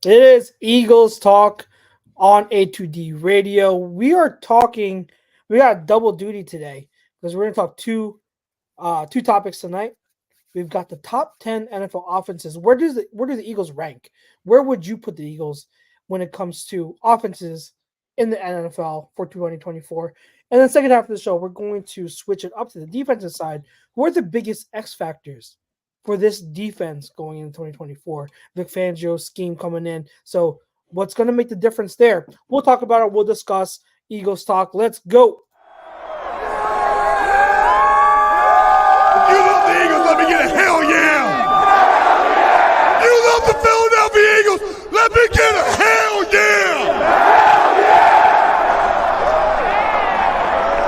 It is Eagles Talk on A2D Radio. We got double duty today because we're going to talk two topics tonight. We've got the top 10 NFL offenses. Where do the Eagles rank? Where would you put the Eagles when it comes to offenses in the NFL for 2024? And then second half of the show, we're going to switch it up to the defensive side. Who are the biggest X factors for this defense going into 2024? Vic Fangio's scheme coming in. So what's going to make the difference there? We'll talk about it. We'll discuss Eagles talk. Let's go. You love the Eagles, let me get a hell yeah! You love the Philadelphia Eagles, let me get a hell yeah!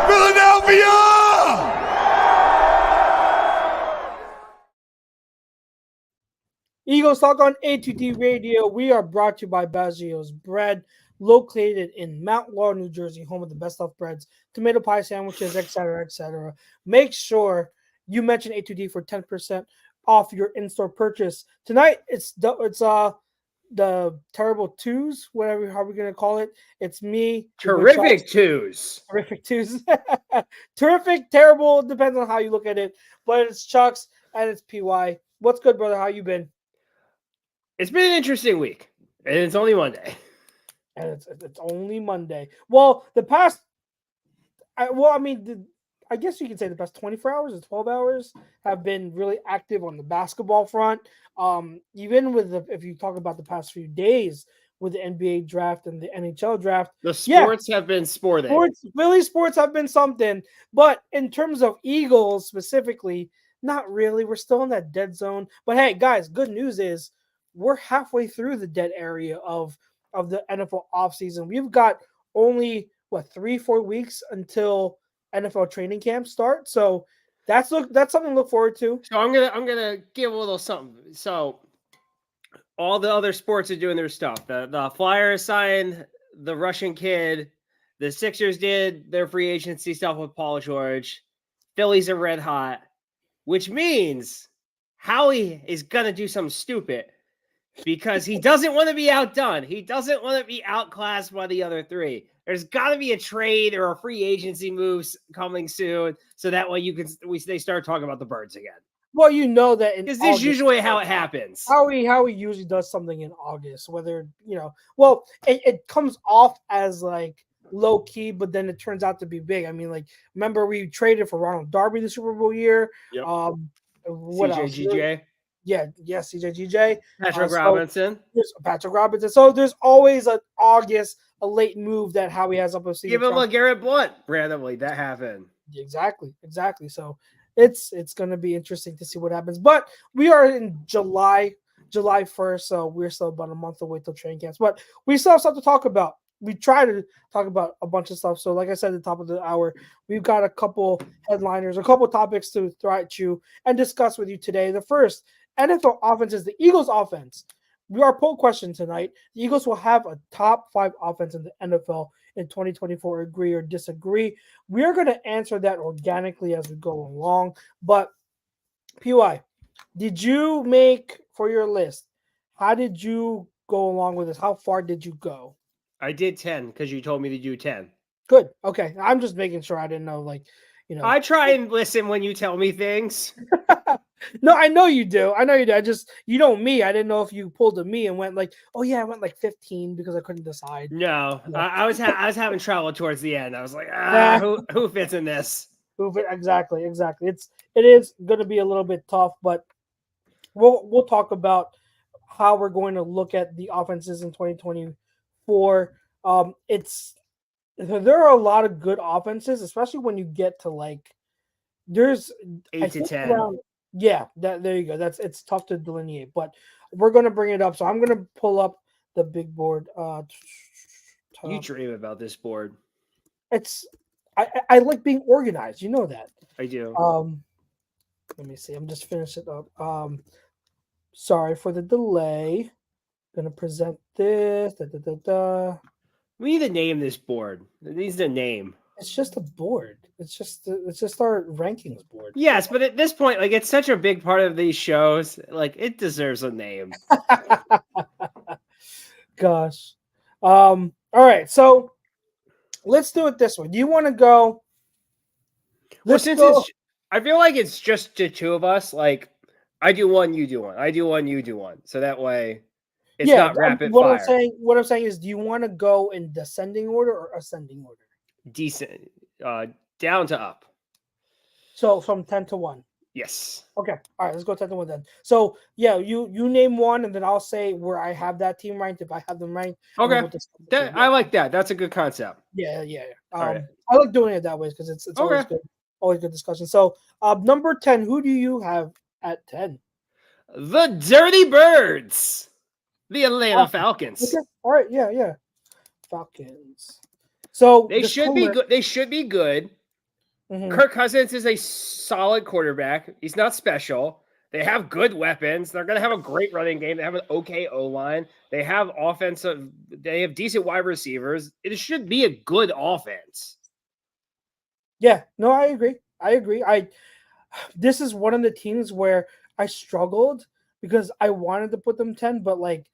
Philadelphia! Eagles Talk on A2D Radio. We are brought to you by Baggio's Bread, located in Mount Laurel, New Jersey, home of the best of breads, tomato pie sandwiches, etc., etc. Make sure you mention A2D for 10% off your in-store purchase. Tonight, it's the terrible twos, whatever how we're gonna call it. It's me, Terrific twos. terrific twos, terrific, terrible. Depends on how you look at it. But it's Chucks and it's PY. What's good, brother? How you been? It's been an interesting week, and it's only Monday. And it's only Monday. Well, I guess you could say the past 24 hours or 12 hours have been really active on the basketball front. Even if you talk about the past few days with the NBA draft and the NHL draft, The sports have been sporting. Sports have been something. But in terms of Eagles specifically, not really. We're still in that dead zone. But hey, guys, good news is we're halfway through the dead area of the NFL offseason. We've got only 3-4 weeks until NFL training camp starts. So that's something to look forward to. So I'm gonna give a little something. So all the other sports are doing their stuff. The Flyers signed the Russian kid. The Sixers did their free agency stuff with Paul George. Phillies are red hot, which means Howie is gonna do something stupid because he doesn't want to be outdone. He doesn't want to be outclassed by the other three. There's got to be a trade or a free agency moves coming soon, so that way they start talking about the Birds again. Well, you know that Because this is usually how it happens. Howie usually does something in August, whether it comes off as like low key, but then it turns out to be big. I mean, like, remember we traded for Ronald Darby the Super Bowl year. Yep. What else? CJGJ. Yeah, CJGJ. Patrick Robinson. Patrick Robinson. So there's always an August, a late move that Howie has up his sleeve. Give him a Garrett Blunt randomly. That happened. Exactly. So it's going to be interesting to see what happens. But we are in July 1st, so we're still about a month away till training camps. But we still have stuff to talk about. We try to talk about a bunch of stuff. So like I said at the top of the hour, we've got a couple headliners, a couple topics to throw at you and discuss with you today. The first, NFL offense is the Eagles offense. Our poll question tonight: the Eagles will have a top 5 offense in the NFL in 2024. Agree or disagree? We are going to answer that organically as we go along. But PY, did you make for your list? How did you go along with this? How far did you go? I did 10 because you told me to do 10. Good. Okay. I'm just making sure. I didn't know, I try and listen when you tell me things. No, I know you do. I just, me. I didn't know if you pulled a me and went like, oh yeah, I went like 15 because I couldn't decide. No, Yeah. I was having trouble towards the end. I was like, who fits in this? Exactly. It is going to be a little bit tough, but we'll talk about how we're going to look at the offenses in 2024. There are a lot of good offenses, especially when you get to there's 8 to 10. There you go. It's tough to delineate, but we're going to bring it up. So I'm going to pull up the big board. You dream about this board. I like being organized. You know that. I do. Let me see. I'm just finishing it up. Sorry for the delay. Gonna present this. We need to name this board. It needs a name. It's just a board. It's just our rankings board. Yes, but at this point, it's such a big part of these shows. It deserves a name. gosh. All right, so let's do it this way. Do you want to go? Well, Let's since go. I feel like it's just the two of us. Like, I do one, you do one. I do one, you do one. So that way, it's Yeah, not rapid what I'm fire. saying. What I'm saying is, do you want to go in descending order or ascending order? Decent, down to up. So from 10 to 1. Yes. Okay. All right. Let's go 10 to 1 then. So yeah, you name one, and then I'll say where I have that team ranked if I have them ranked. and then Okay. we'll discuss the team. I like that. That's a good concept. Yeah. All right. I like doing it that way because it's always Okay. good. Always good discussion. So number 10, who do you have at 10? The Dirty Birds, the Atlanta Falcons. Okay. All right. Yeah. Falcons. So They should be disclaimer- good. They should be good. Mhm. Kirk Cousins is a solid quarterback. He's not special. They have good weapons. They're going to have a great running game. They have an okay O-line. They have offensive. They have decent wide receivers. It should be a good offense. Yeah, no, I agree. This is one of the teams where I struggled because I wanted to put them 10, but like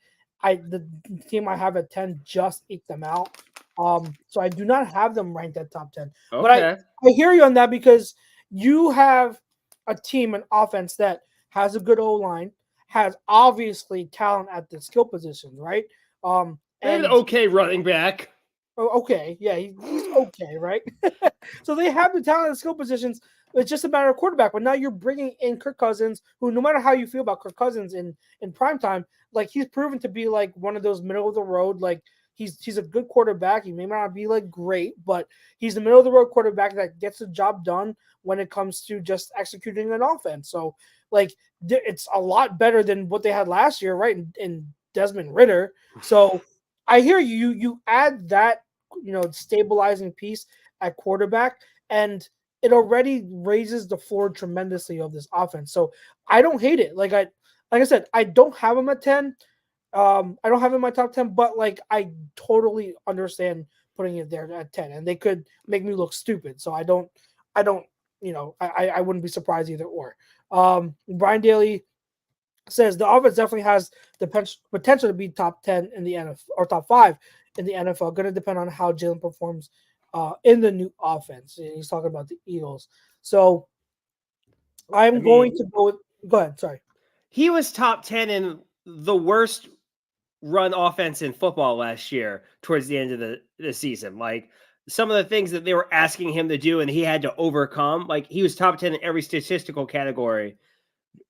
the team I have at 10 just ate them out. So I do not have them ranked at top 10. Okay. But I hear you on that because you have a team, an offense that has a good O-line, has obviously talent at the skill positions, right? and And an okay running back. okay, yeah, he's okay, right? So they have the talent and skill positions. It's just a matter of quarterback. But now you're bringing in Kirk Cousins, who, no matter how you feel about Kirk Cousins in prime time, like he's proven to be like one of those middle of the road. Like he's a good quarterback. He may not be like great, but he's the middle of the road quarterback that gets the job done when it comes to just executing an offense. So like it's a lot better than what they had last year, right? In Desmond Ritter. So I hear you. You add that, stabilizing piece at quarterback, and it already raises the floor tremendously of this offense. So I don't hate it. Like I said, I don't have him at 10. I don't have him in my top 10, but like I totally understand putting it there at 10, and they could make me look stupid. So I don't, I wouldn't be surprised either or. Brian Daly says the offense definitely has the potential to be top 10 in the NFL or top 5 in the NFL. Going to depend on how Jalen performs in the new offense. And he's talking about the Eagles. So I'm going to go with. Go ahead. Sorry. He was top 10 in the worst run offense in football last year towards the end of the season. Like some of the things that they were asking him to do and he had to overcome, like he was top 10 in every statistical category.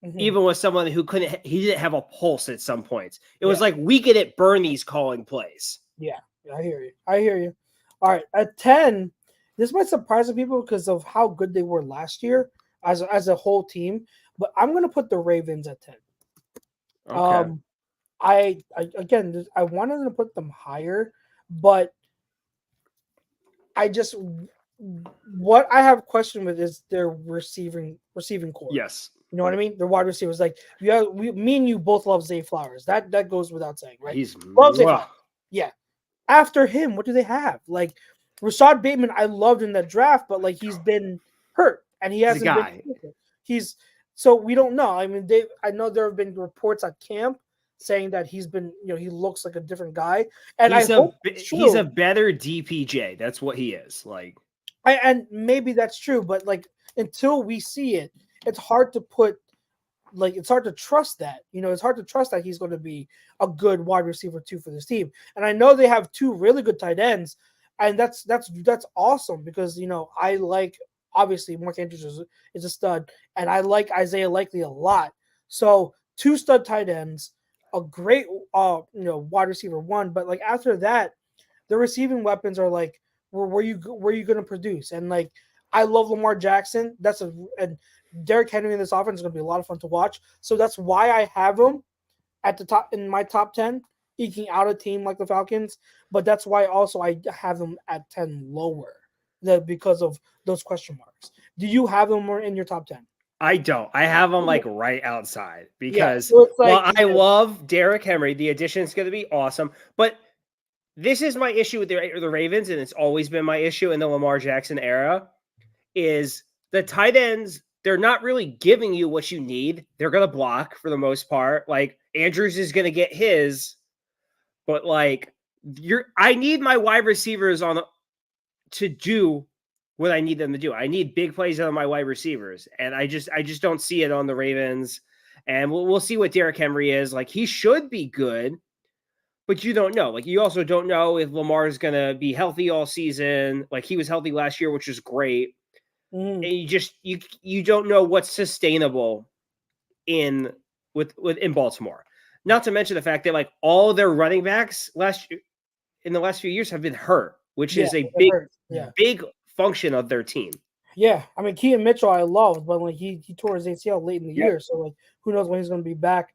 Mm-hmm. Even with someone who he didn't have a pulse at some points. It was like we get it Bernie's calling plays. Yeah, I hear you. All right, at 10, this might surprise some people because of how good they were last year as a whole team. But I'm going to put the Ravens at 10. Okay. I wanted to put them higher, but what I have question with is their receiving core. Yes. You know what I mean? Their wide receivers, like me and you both love Zay Flowers. That goes without saying, right? He's love Zay Flowers. Yeah. After him, what do they have? Like Rashad Bateman, I loved in that draft, but like he's been hurt and he hasn't been. So we don't know. I mean, I know there have been reports at camp saying that he's been, he looks like a different guy. And he's a better DPJ. That's what he is. Like, and maybe that's true, but like until we see it, it's hard to trust that. It's hard to trust that he's going to be a good wide receiver too for this team. And I know they have 2 really good tight ends, and that's awesome because I like, obviously Mark Andrews is a stud, and I like Isaiah Likely a lot. So 2 stud tight ends, a great wide receiver 1, but like after that, the receiving weapons are like where you going to produce? And like I love Lamar Jackson. And Derrick Henry in this offense is going to be a lot of fun to watch. So that's why I have him at the top in my top 10, eking out a team like the Falcons. But that's why also I have them at 10 lower because of those question marks. Do you have them more in your top 10? I don't. I have them like right outside because I love Derrick Henry, the addition is going to be awesome. But this is my issue with the Ravens, and it's always been my issue in the Lamar Jackson era, is the tight ends, they're not really giving you what you need. They're going to block for the most part. Like Andrews is going to get his, but like I need my wide receivers to do what I need them to do. I need big plays on my wide receivers, and I just don't see it on the Ravens. And we'll see what Derrick Henry is. Like, he should be good, but you don't know. Like, you also don't know if Lamar is going to be healthy all season. Like, he was healthy last year, which is great. And you don't know what's sustainable in Baltimore. Not to mention the fact that like all their running backs in the last few years have been hurt, which is a big function of their team. Yeah, I mean, Keaton Mitchell I loved, but like he tore his ACL late in the year, so like who knows when he's going to be back.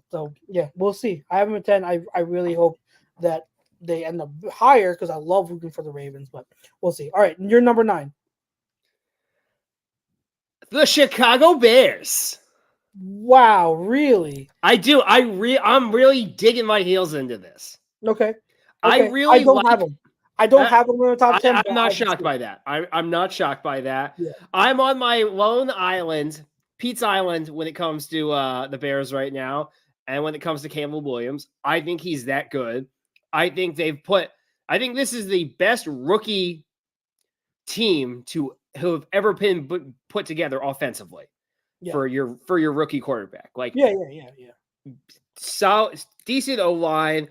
So yeah, we'll see. I have him at 10. I really hope that they end up higher because I love rooting for the Ravens, but we'll see. All right, you're number 9. The Chicago Bears. Wow, really? I do. I'm really digging my heels into this. Okay. I don't have them. I don't have them in the top 10. I'm not shocked by that. I'm not shocked by that. Yeah. I'm on my lone island, Pete's Island, when it comes to the Bears right now. And when it comes to Caleb Williams, I think he's that good. I think this is the best rookie team who have ever been put together offensively for your rookie quarterback. Like, yeah. So decent O-line,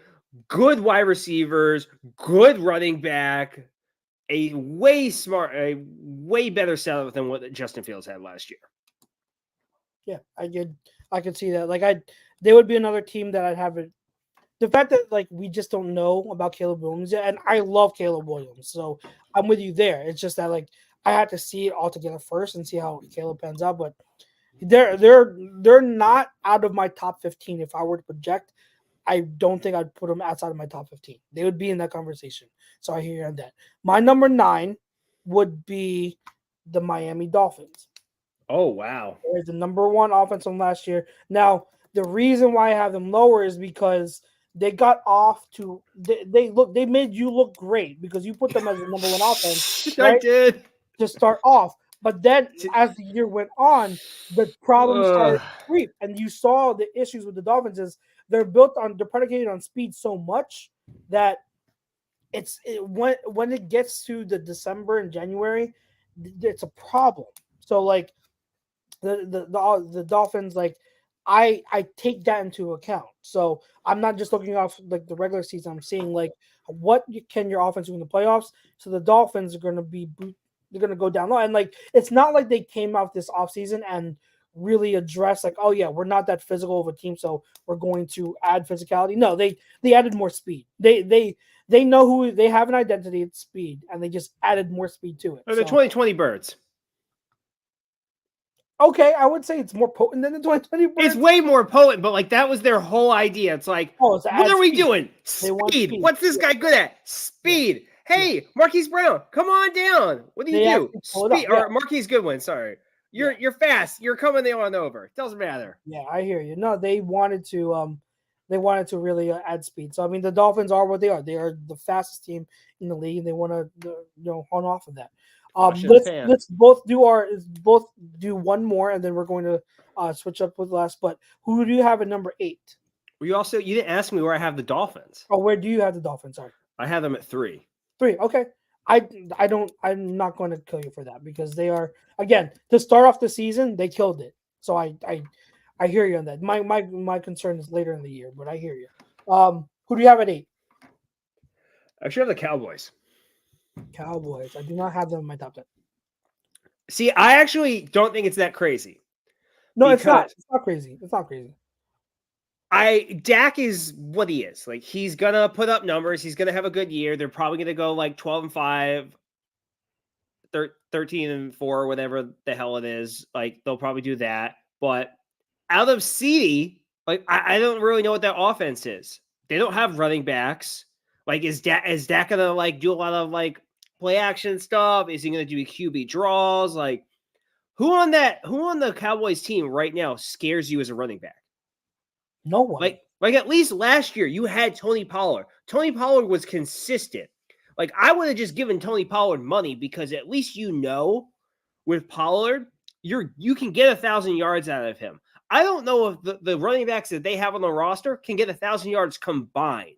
good wide receivers, good running back, a way better setup than what Justin Fields had last year. Yeah, I could see that. Like they would be another team that I'd have it. The fact that like we just don't know about Caleb Williams, and I love Caleb Williams, so I'm with you there. It's just that like I had to see it all together first and see how Caleb pans out. But they're not out of my top 15. If I were to project, I don't think I'd put them outside of my top 15. They would be in that conversation. So I hear you on that. My number 9 would be the Miami Dolphins. Oh, wow. They're the number 1 offense from last year. Now, the reason why I have them lower is because they got off to they made you look great because you put them as the number 1 offense. Right? I did. To start off. But then as the year went on, the problems started to creep. And you saw the issues with the Dolphins is they're predicated on speed so much that when it gets to the December and January, it's a problem. So like the Dolphins, like I take that into account. So I'm not just looking off like the regular season. I'm seeing like what can your offense do in the playoffs. So the Dolphins are going to be they're going to go down low. And like it's not like they came out this offseason and really address like, oh yeah, we're not that physical of a team, so we're going to add physicality. No, they added more speed. They know who they have an identity at speed, and they just added more speed to it. The 2020 Birds. Okay, I would say it's more potent than the 2020 Birds. It's way more potent, but like that was their whole idea. It's like, what are we doing? Speed. What's this guy good at? Speed. Hey, Marquise Brown, come on down. What do you do? Speed. Or Marquise Goodwin, sorry. You're fast. You're coming on over. Doesn't matter. Yeah, I hear you. No, they wanted to really add speed. So I mean, the Dolphins are what they are. They are the fastest team in the league, and they want to hone off of that. Let's both do one more, and then we're going to switch up with the last. But who do you have at number 8? Well, you didn't ask me where I have the Dolphins. Oh, where do you have the Dolphins? Sorry, I have them at 3. 3. Okay. I'm not going to kill you for that because they are, again, to start off the season, they killed it. So I hear you on that. My concern is later in the year, but I hear you. Who do you have at 8? I should have the Cowboys. Cowboys. I do not have them in my top 10. See, I actually don't think it's that crazy. No, it's not. It's not crazy. It's not crazy. Dak is what he is. Like, he's gonna put up numbers. He's gonna have a good year. They're probably gonna go like 12-5, 13-4, whatever the hell it is. Like, they'll probably do that. But out of CD, like I don't really know what that offense is. They don't have running backs. Like, is Dak gonna like do a lot of like play action stuff? Is he gonna do QB draws? Like, who on the Cowboys team right now scares you as a running back? No one. Like at least last year you had Tony Pollard. Tony Pollard was consistent. Like, I would have just given Tony Pollard money because at least with Pollard, you can get 1,000 yards out of him. I don't know if the running backs that they have on the roster can get 1,000 yards combined.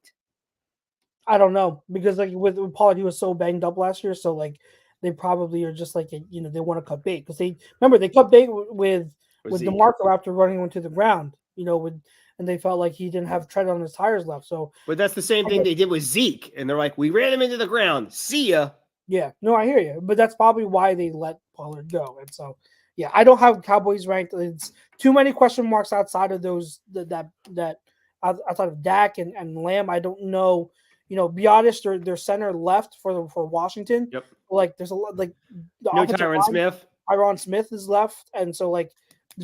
I don't know because like with Pollard, he was so banged up last year, so like they probably are just like they want to cut bait because they cut bait with Zeke. DeMarco after running him to the ground, and they felt like he didn't have tread on his tires left. So But that's the same thing they did with Zeke, and they're like, we ran him into the ground. See ya. yeah, no, I hear you, but that's probably why they let Pollard go, and so yeah, I don't have Cowboys ranked. It's too many question marks outside of those that outside of Dak and Lamb. I don't know. Be honest, their center left for Washington. Yep. Like there's a lot like the No offensive Tyron line, Smith. Tyron Smith is left, and so like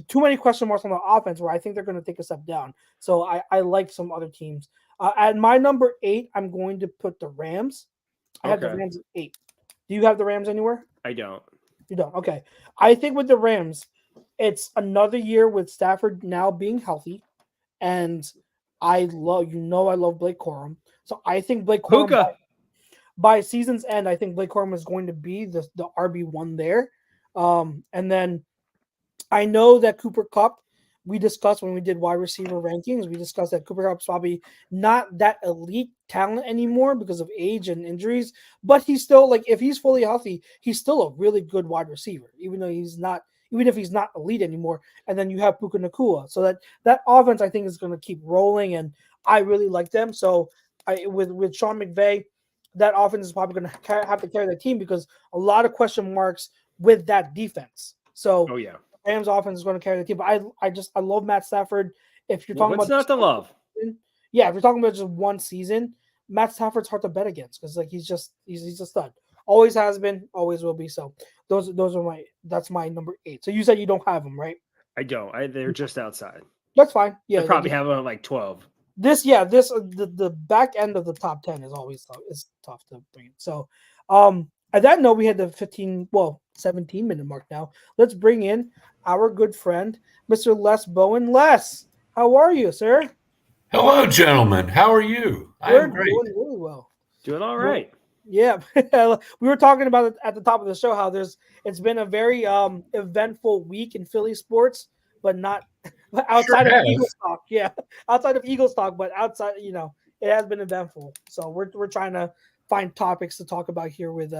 too many question marks on the offense where I think they're going to take a step down. So I like some other teams. At my number 8, I'm going to put the Rams. I have the Okay. Rams at 8. Do you have the Rams anywhere? I don't. You don't. Okay. I think with the Rams, it's another year with Stafford now being healthy, and I love Blake Corum. So I think Blake Corum Puka. by season's end, I think Blake Corum is going to be the RB1 there. And then I know that Cooper Kupp, we discussed when we did wide receiver rankings, we discussed that Cooper Kupp's probably not that elite talent anymore because of age and injuries, but he's still like, if he's fully healthy, he's still a really good wide receiver, even if he's not elite anymore. And then you have Puka Nacua. So that offense, I think, is going to keep rolling, and I really like them. So with Sean McVay, that offense is probably going to have to carry the team because a lot of question marks with that defense. So Oh yeah. Rams offense is going to carry the team. But I love Matt Stafford. If you're talking What's about not to love? yeah, if you're talking about just one season, Matt Stafford's hard to bet against because like he's a stud. Always has been, always will be. So that's my number 8. So you said you don't have them, right? I don't. They're just outside. That's fine. Yeah, I probably have them at like 12. The back end of the top 10 is always tough to bring. So at that note, we had the 17-minute mark now. Let's bring in our good friend, Mr. Les Bowen. Les, how are you, sir? Hello, gentlemen. How are you? We're I'm great. doing really well. Doing all right. Yeah, we were talking about it at the top of the show how it's been a very eventful week in Philly sports, but not outside of Eagles talk. Yeah, outside of Eagles talk, but outside, it has been eventful. So we're trying to find topics to talk about here with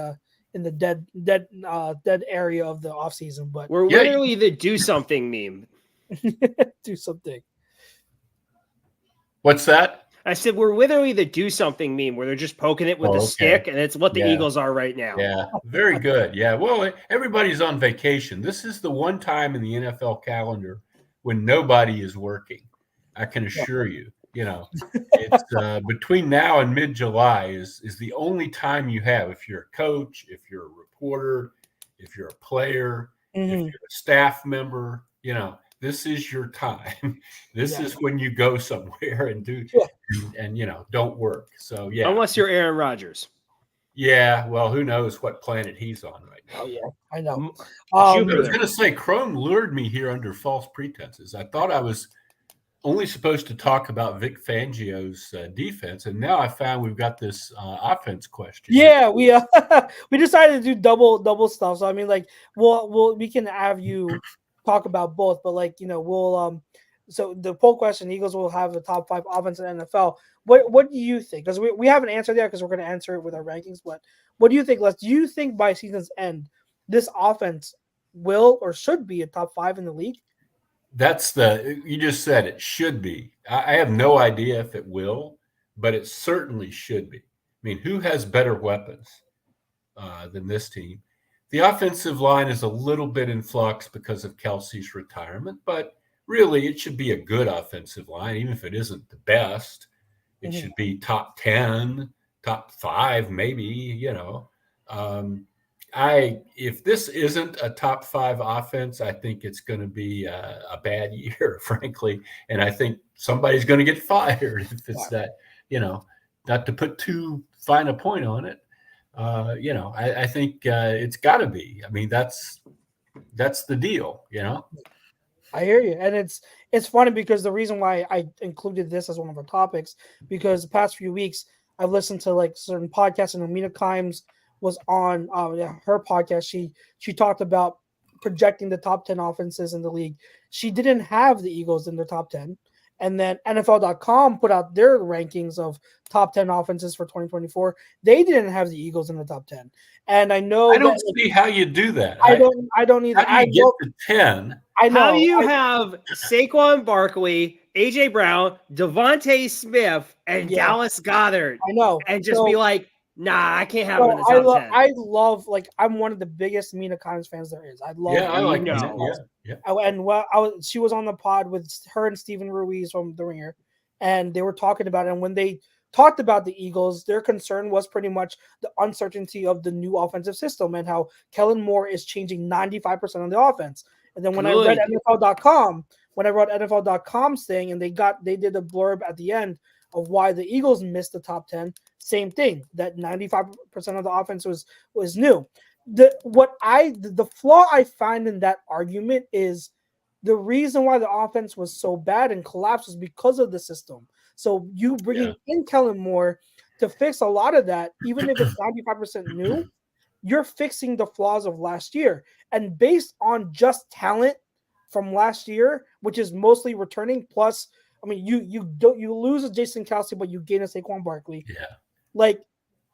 in the dead area of the off season. But We're literally the do something meme. do something. What's that? I said we're literally the do something meme where they're just poking it with a stick, and it's what the Eagles are right now. Yeah, very good. Yeah, well, everybody's on vacation. This is the one time in the NFL calendar when nobody is working. I can assure you. It's between now and mid-July is the only time you have. If you're a coach, if you're a reporter, if you're a player, if you're a staff member, this is your time. This is when you go somewhere and do and don't work. So yeah. Unless you're Aaron Rodgers. Yeah, well, who knows what planet he's on right now. Oh yeah, I know. I was going to say Crone lured me here under false pretenses. I thought I was only supposed to talk about Vic Fangio's defense, and now I found we've got this offense question. Yeah, we we decided to do double stuff. So I mean, like, we can have you talk about both, but like, we'll so the poll question, Eagles will have the top 5 offense in the NFL. What do you think? Because we haven't answered that because we're going to answer it with our rankings. But what do you think, Les? Do you think by season's end, this offense will or should be a top 5 in the league? You just said it should be. I have no idea if it will, but it certainly should be. I mean, who has better weapons than this team? The offensive line is a little bit in flux because of Kelsey's retirement, but really it should be a good offensive line, even if it isn't the best. It should be top 10, top 5, maybe, if this isn't a top 5 offense, I think it's going to be a bad year, frankly. And I think somebody's going to get fired if it's that, not to put too fine a point on it. I think it's got to be. I mean, that's the deal, I hear you. And it's funny because the reason why I included this as one of our topics, because the past few weeks I've listened to like certain podcasts, and Amina Kimes was on her podcast. She talked about projecting the top 10 offenses in the league. She didn't have the Eagles in their top 10, And then NFL.com put out their rankings of top 10 offenses for 2024. They didn't have the Eagles in the top 10. And I know I don't see how you do that. I don't either. How do you get to 10? I know. How do you have Saquon Barkley, AJ Brown, Devontae Smith, and Dallas Goedert? I know. And just be like, nah, I can't have him in the top 10. I love, like, I'm one of the biggest Mina Kimes fans there is. I love I like that. Yeah. And she was on the pod with her and Steven Ruiz from The Ringer, and they were talking about it. And when they talked about the Eagles, their concern was pretty much the uncertainty of the new offensive system and how Kellen Moore is changing 95% of the offense. And then when I read NFL.com's thing, and they did a blurb at the end of why the Eagles missed the top 10, same thing, that 95% of the offense was new. The flaw I find in that argument is the reason why the offense was so bad and collapsed was because of the system. So you bringing in Kellen Moore to fix a lot of that, even if it's 95% new, you're fixing the flaws of last year. And based on just talent from last year, which is mostly returning, plus, I mean, you lose a Jason Kelce, but you gain a Saquon Barkley. Yeah. Like,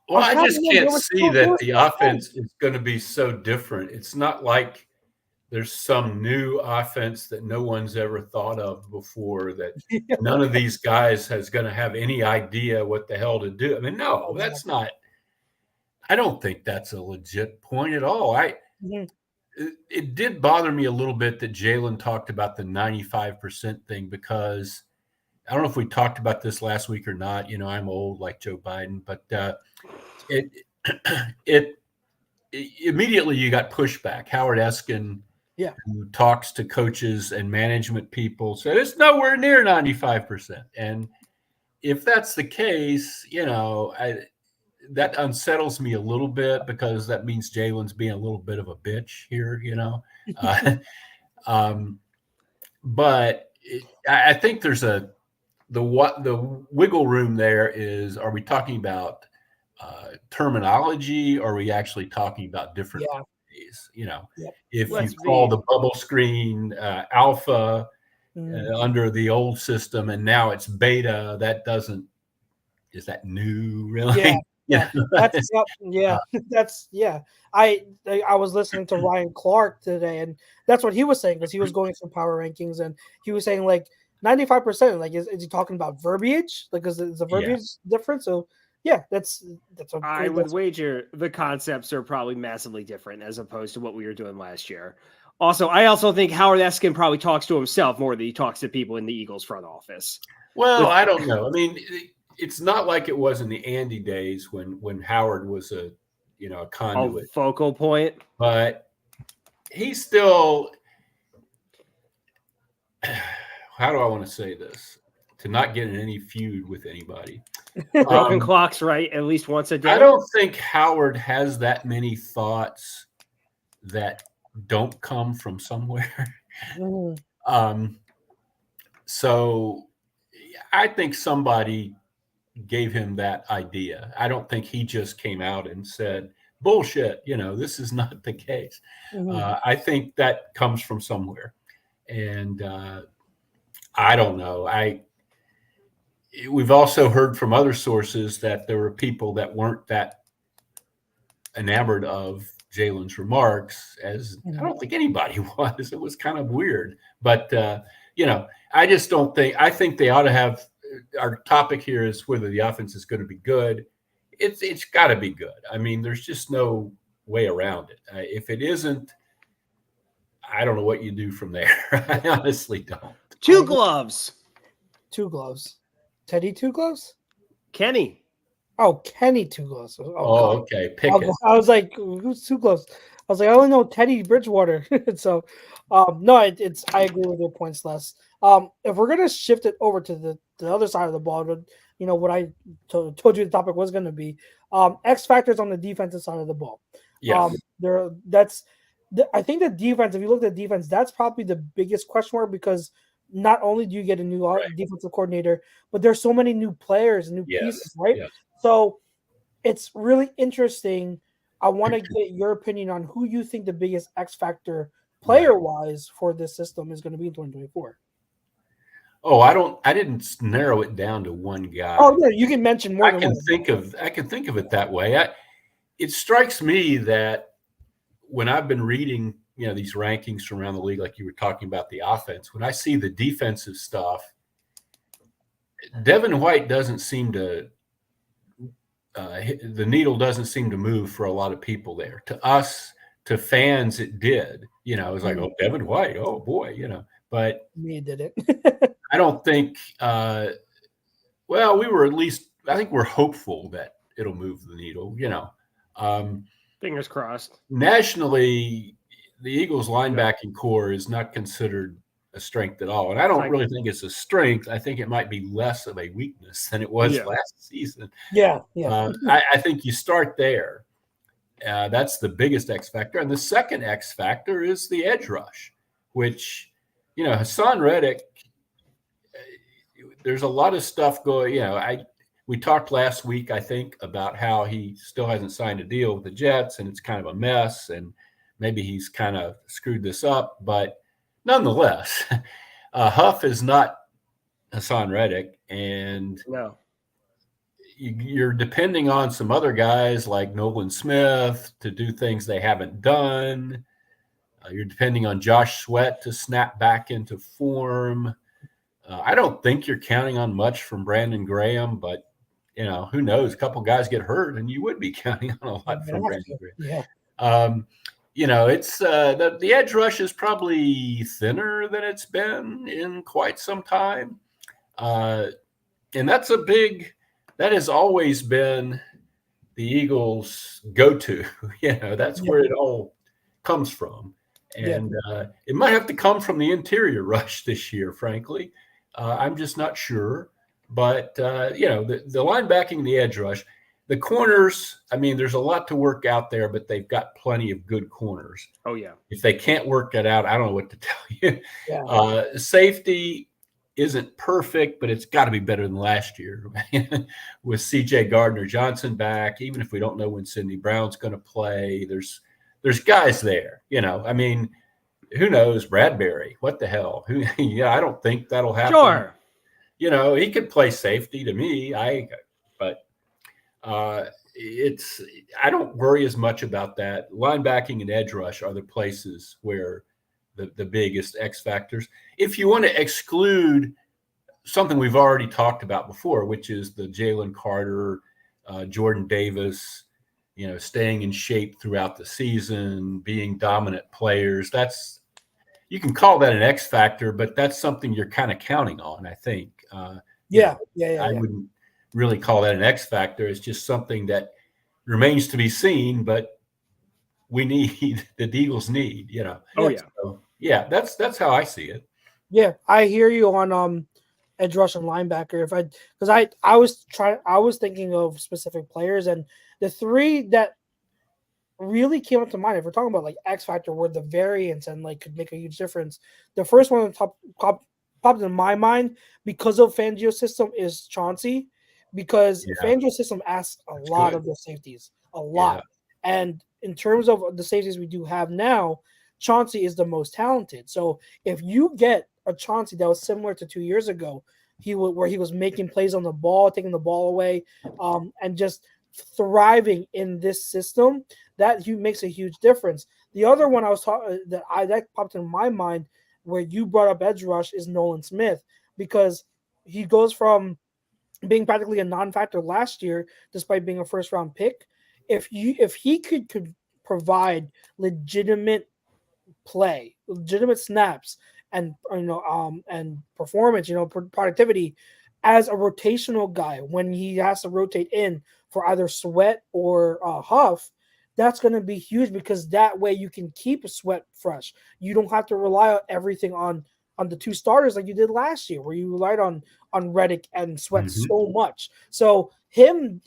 well, I just can't see that the offense is going to be so different. It's not like there's some new offense that no one's ever thought of before, that none of these guys is going to have any idea what the hell to do. I mean, no, that's not. I don't think that's a legit point at all. It did bother me a little bit that Jalen talked about the 95% thing, because I don't know if we talked about this last week or not. You know, I'm old like Joe Biden, but it immediately you got pushback. Howard Eskin, who talks to coaches and management people, said it's nowhere near 95%. And if that's the case, you know, that unsettles me a little bit, because that means Jalen's being a little bit of a bitch here, you know. But I think there's the wiggle room there is, are we talking about terminology, or are we actually talking about different ways? You know, if you call the bubble screen alpha under the old system and now it's beta, is that new really? I was listening to Ryan Clark today, and that's what he was saying, because he was going through power rankings, and he was saying like 95%. Like, is he talking about verbiage? Like, is the verbiage different? So that's I would wager the concepts are probably massively different as opposed to what we were doing last year. Also, I also think Howard Eskin probably talks to himself more than he talks to people in the Eagles front office. Well, I don't know. I mean, it's not like it was in the Andy days when Howard was a conduit, focal point. But he's still. How do I want to say this? To not get in any feud with anybody. Broken clocks, right? At least once a day. I don't think Howard has that many thoughts that don't come from somewhere. So I think somebody gave him that idea. I don't think he just came out and said, bullshit, this is not the case. I think that comes from somewhere. And I don't know. We've also heard from other sources that there were people that weren't that enamored of Jalen's remarks, as I don't think anybody was. It was kind of weird. But, I just don't think – I think they ought to have – our topic here is whether the offense is going to be good. It's got to be good. I mean, there's just no way around it. If it isn't, I don't know what you do from there. I honestly don't. Two gloves. Teddy Two Gloves? Kenny. Oh, Kenny Two Gloves. Oh okay. Pick it. I was like, who's Two Gloves? I was like, I only know Teddy Bridgewater. So, no, I agree with your points, Les. If we're gonna shift it over to the other side of the ball, what I told you the topic was going to be, X factors on the defensive side of the ball. Yes. I think the defense, if you look at the defense, that's probably the biggest question mark, because not only do you get a new defensive coordinator, but there's so many new players and new pieces, right? Yes. So it's really interesting. I want to get your opinion on who you think the biggest X factor player-wise for this system is going to be in 2024. Oh, I didn't narrow it down to one guy. Oh yeah, you can mention more I than can one. think of it that way. It strikes me that when I've been reading, these rankings from around the league, like you were talking about the offense, when I see the defensive stuff, Devin White doesn't seem to the needle doesn't seem to move for a lot of people there. To us, to fans, it did. It was like, oh, Devin White, oh boy, But Me did it. I don't think. Well, we were at least. I think we're hopeful that it'll move the needle. Fingers crossed. Nationally, the Eagles' linebacking core is not considered a strength at all, and I don't really think it's a strength. I think it might be less of a weakness than it was last season. Yeah. I think you start there. That's the biggest X factor, and the second X factor is the edge rush, which Hassan Reddick. There's a lot of stuff going. We talked last week, I think, about how he still hasn't signed a deal with the Jets, and it's kind of a mess, and maybe he's kind of screwed this up. But nonetheless, Huff is not Hassan Reddick, and no, you're depending on some other guys like Nolan Smith to do things they haven't done. You're depending on Josh Sweat to snap back into form. I don't think you're counting on much from Brandon Graham, but who knows? A couple guys get hurt, and you would be counting on a lot from Brandon Graham. Yeah. It's the edge rush is probably thinner than it's been in quite some time, and that has always been the Eagles' go-to. That's where it all comes from, and it might have to come from the interior rush this year, frankly. I'm just not sure. But, the linebacking and the edge rush, the corners, I mean, there's a lot to work out there, but they've got plenty of good corners. Oh, yeah. If they can't work it out, I don't know what to tell you. Yeah. Safety isn't perfect, but it's got to be better than last year with C.J. Gardner-Johnson back. Even if we don't know when Sidney Brown's going to play, there's guys there. I mean, who knows? Bradbury, what the hell? I don't think that'll happen. Sure. He could play safety to me. I don't worry as much about that. Linebacking and edge rush are the places where the biggest X factors. If you want to exclude something we've already talked about before, which is the Jalen Carter, Jordan Davis, staying in shape throughout the season, being dominant players, you can call that an X factor, but that's something you're kind of counting on, I think. I wouldn't really call that an X factor. It's just something that remains to be seen, but we need the Eagles need, Oh yeah. So, that's how I see it. Yeah, I hear you on edge rush and linebacker. I was thinking of specific players, and the three that really came up to mind, if we're talking about like X factor, where the variance and like could make a huge difference. The first one that popped in my mind because of Fangio's system is Chauncey, because Fangio's system asks a lot of the safeties, a lot. Yeah. And in terms of the safeties we do have now, Chauncey is the most talented. So if you get a Chauncey that was similar to 2 years ago, where he was making plays on the ball, taking the ball away, and just thriving in this system, that makes a huge difference. The other one I was talking that popped in my mind where you brought up edge rush is Nolan Smith, because he goes from being practically a non-factor last year despite being a first-round pick. If he could provide legitimate play, legitimate snaps, and and performance, productivity as a rotational guy when he has to rotate in for either Sweat or Huff, that's going to be huge, because that way you can keep Sweat fresh. You don't have to rely on everything on the two starters like you did last year, where you relied on Reddick and Sweat so much. So him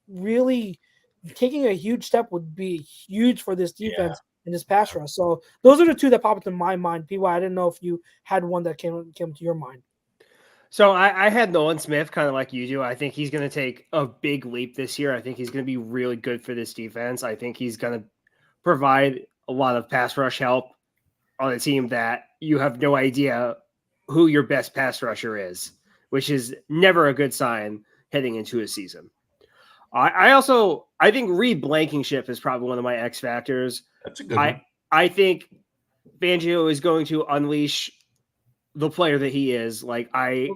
really taking a huge step would be huge for this defense in this pass rush. So those are the two that popped in my mind. PY, I didn't know if you had one that came to your mind. So I had Nolan Smith kind of like you do. I think he's going to take a big leap this year. I think he's going to be really good for this defense. I think he's going to provide a lot of pass rush help on a team that you have no idea who your best pass rusher is, which is never a good sign heading into a season. I think Reed Blankenship is probably one of my X factors. That's a good one. I think Fangio is going to unleash the player that he is. Like I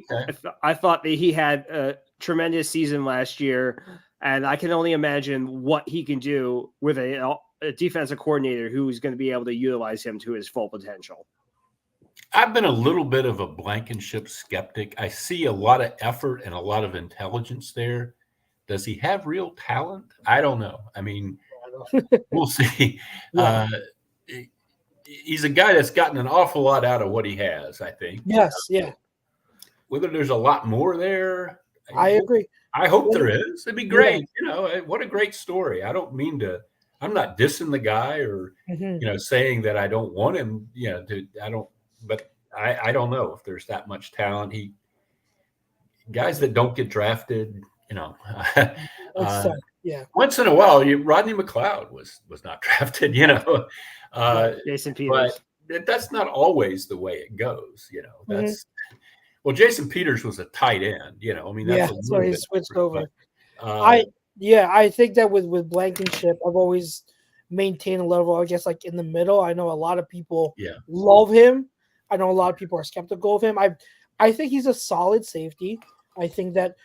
thought that he had a tremendous season last year, and I can only imagine what he can do with a defensive coordinator who's going to be able to utilize him to his full potential. I've been a little bit of a Blankenship skeptic. I see a lot of effort and a lot of intelligence there. Does he have real talent? I don't know. I mean, we'll see. Yeah. He's a guy that's gotten an awful lot out of what he has, I think. Yes, yeah. Whether there's a lot more there, I agree. I hope there is. It'd be great. What a great story. I don't mean to. I'm not dissing the guy or saying that I don't want him. But I don't know if there's that much talent. Guys that don't get drafted, once in a while, Rodney McLeod was not drafted, Jason Peters. But that's not always the way it goes, That's well, Jason Peters was a tight end, that's so he switched over. I think that with Blankenship, I've always maintained a level, I guess, like in the middle. I know a lot of people love him. I know a lot of people are skeptical of him. I think he's a solid safety. I think that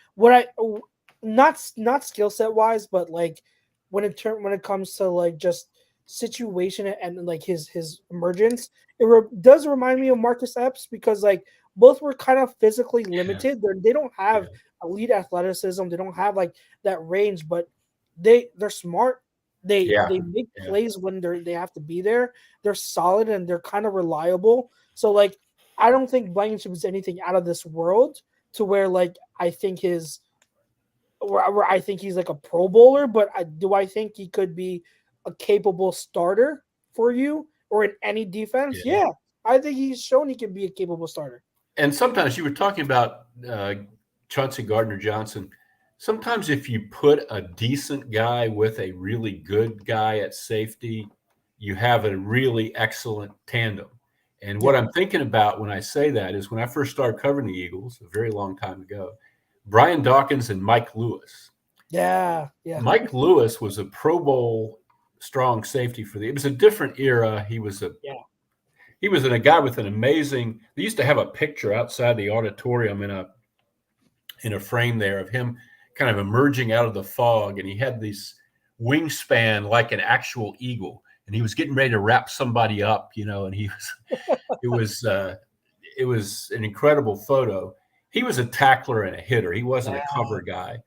not skill set wise, but like when it comes to like just situation and like his emergence, it does remind me of Marcus Epps because like both were kind of physically limited. They don't have elite athleticism. They don't have like that range, but they're smart. They make plays when they have to be there. They're solid and they're kind of reliable. So like I don't think Blankenship is anything out of this world to where like I think where I think he's like a Pro Bowler, but do I think he could be a capable starter for you or in any defense? Yeah, I think he's shown he can be a capable starter. And sometimes you were talking about Chauncey Gardner-Johnson. Sometimes if you put a decent guy with a really good guy at safety, you have a really excellent tandem. And what I'm thinking about when I say that is when I first started covering the Eagles a very long time ago, Brian Dawkins and Mike Lewis. Yeah. Mike Lewis was a Pro Bowl strong safety it was a different era. He was a guy with an amazing. They used to have a picture outside the auditorium in a frame there of him kind of emerging out of the fog, and he had this wingspan like an actual eagle, and he was getting ready to wrap somebody up, and he was. It was an incredible photo. He was a tackler and a hitter. He wasn't a cover guy.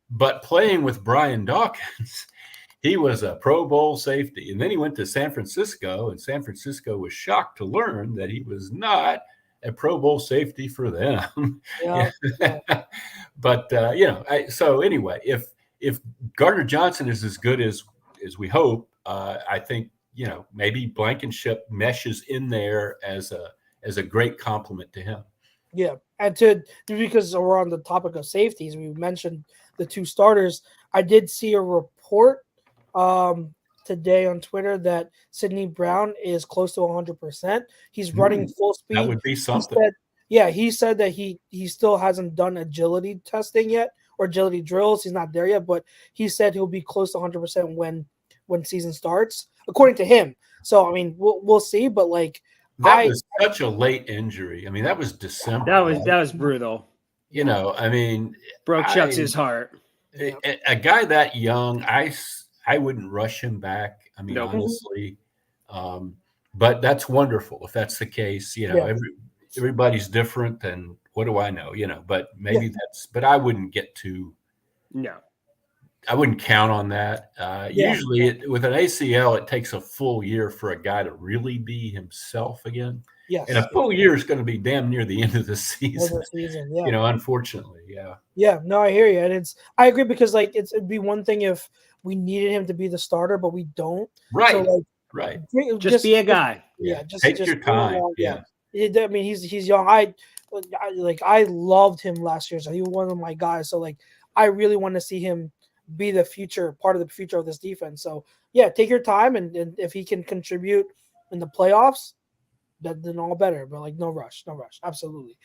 But playing with Brian Dawkins, he was a Pro Bowl safety. And then he went to San Francisco, and San Francisco was shocked to learn that he was not a Pro Bowl safety for them. But, so anyway, if Gardner-Johnson is as good as we hope, I think, maybe Blankenship meshes in there as a great compliment to him. Yeah, and because we're on the topic of safeties, we mentioned the two starters. I did see a report today on Twitter that Sidney Brown is close to 100%. He's running full speed. That would be something. He said that he still hasn't done agility testing yet or agility drills. He's not there yet, but he said he'll be close to 100% when season starts, according to him. So I mean, we'll see, but like. That was such a late injury. I mean, that was December. That was brutal. I mean, broke Chuck's heart. A guy that young, I wouldn't rush him back. I mean, honestly, but that's wonderful if that's the case. Everybody's different, and what do I know? But maybe but I wouldn't get to. No. I wouldn't count on that. Usually with an ACL, it takes a full year for a guy to really be himself again. Yes. And a full year is going to be damn near the end of the season. Unfortunately. Yeah. Yeah. No, I hear you. And I agree because like it'd be one thing if we needed him to be the starter, but we don't. Right. So, like, right. Just be a guy. Yeah. Take your time. Yeah. I mean, he's young. I loved him last year. So he was one of my guys. So like, I really want to see him be the part of the future of this defense. So yeah, take your time, and if he can contribute in the playoffs, then all better. But like, no rush, absolutely.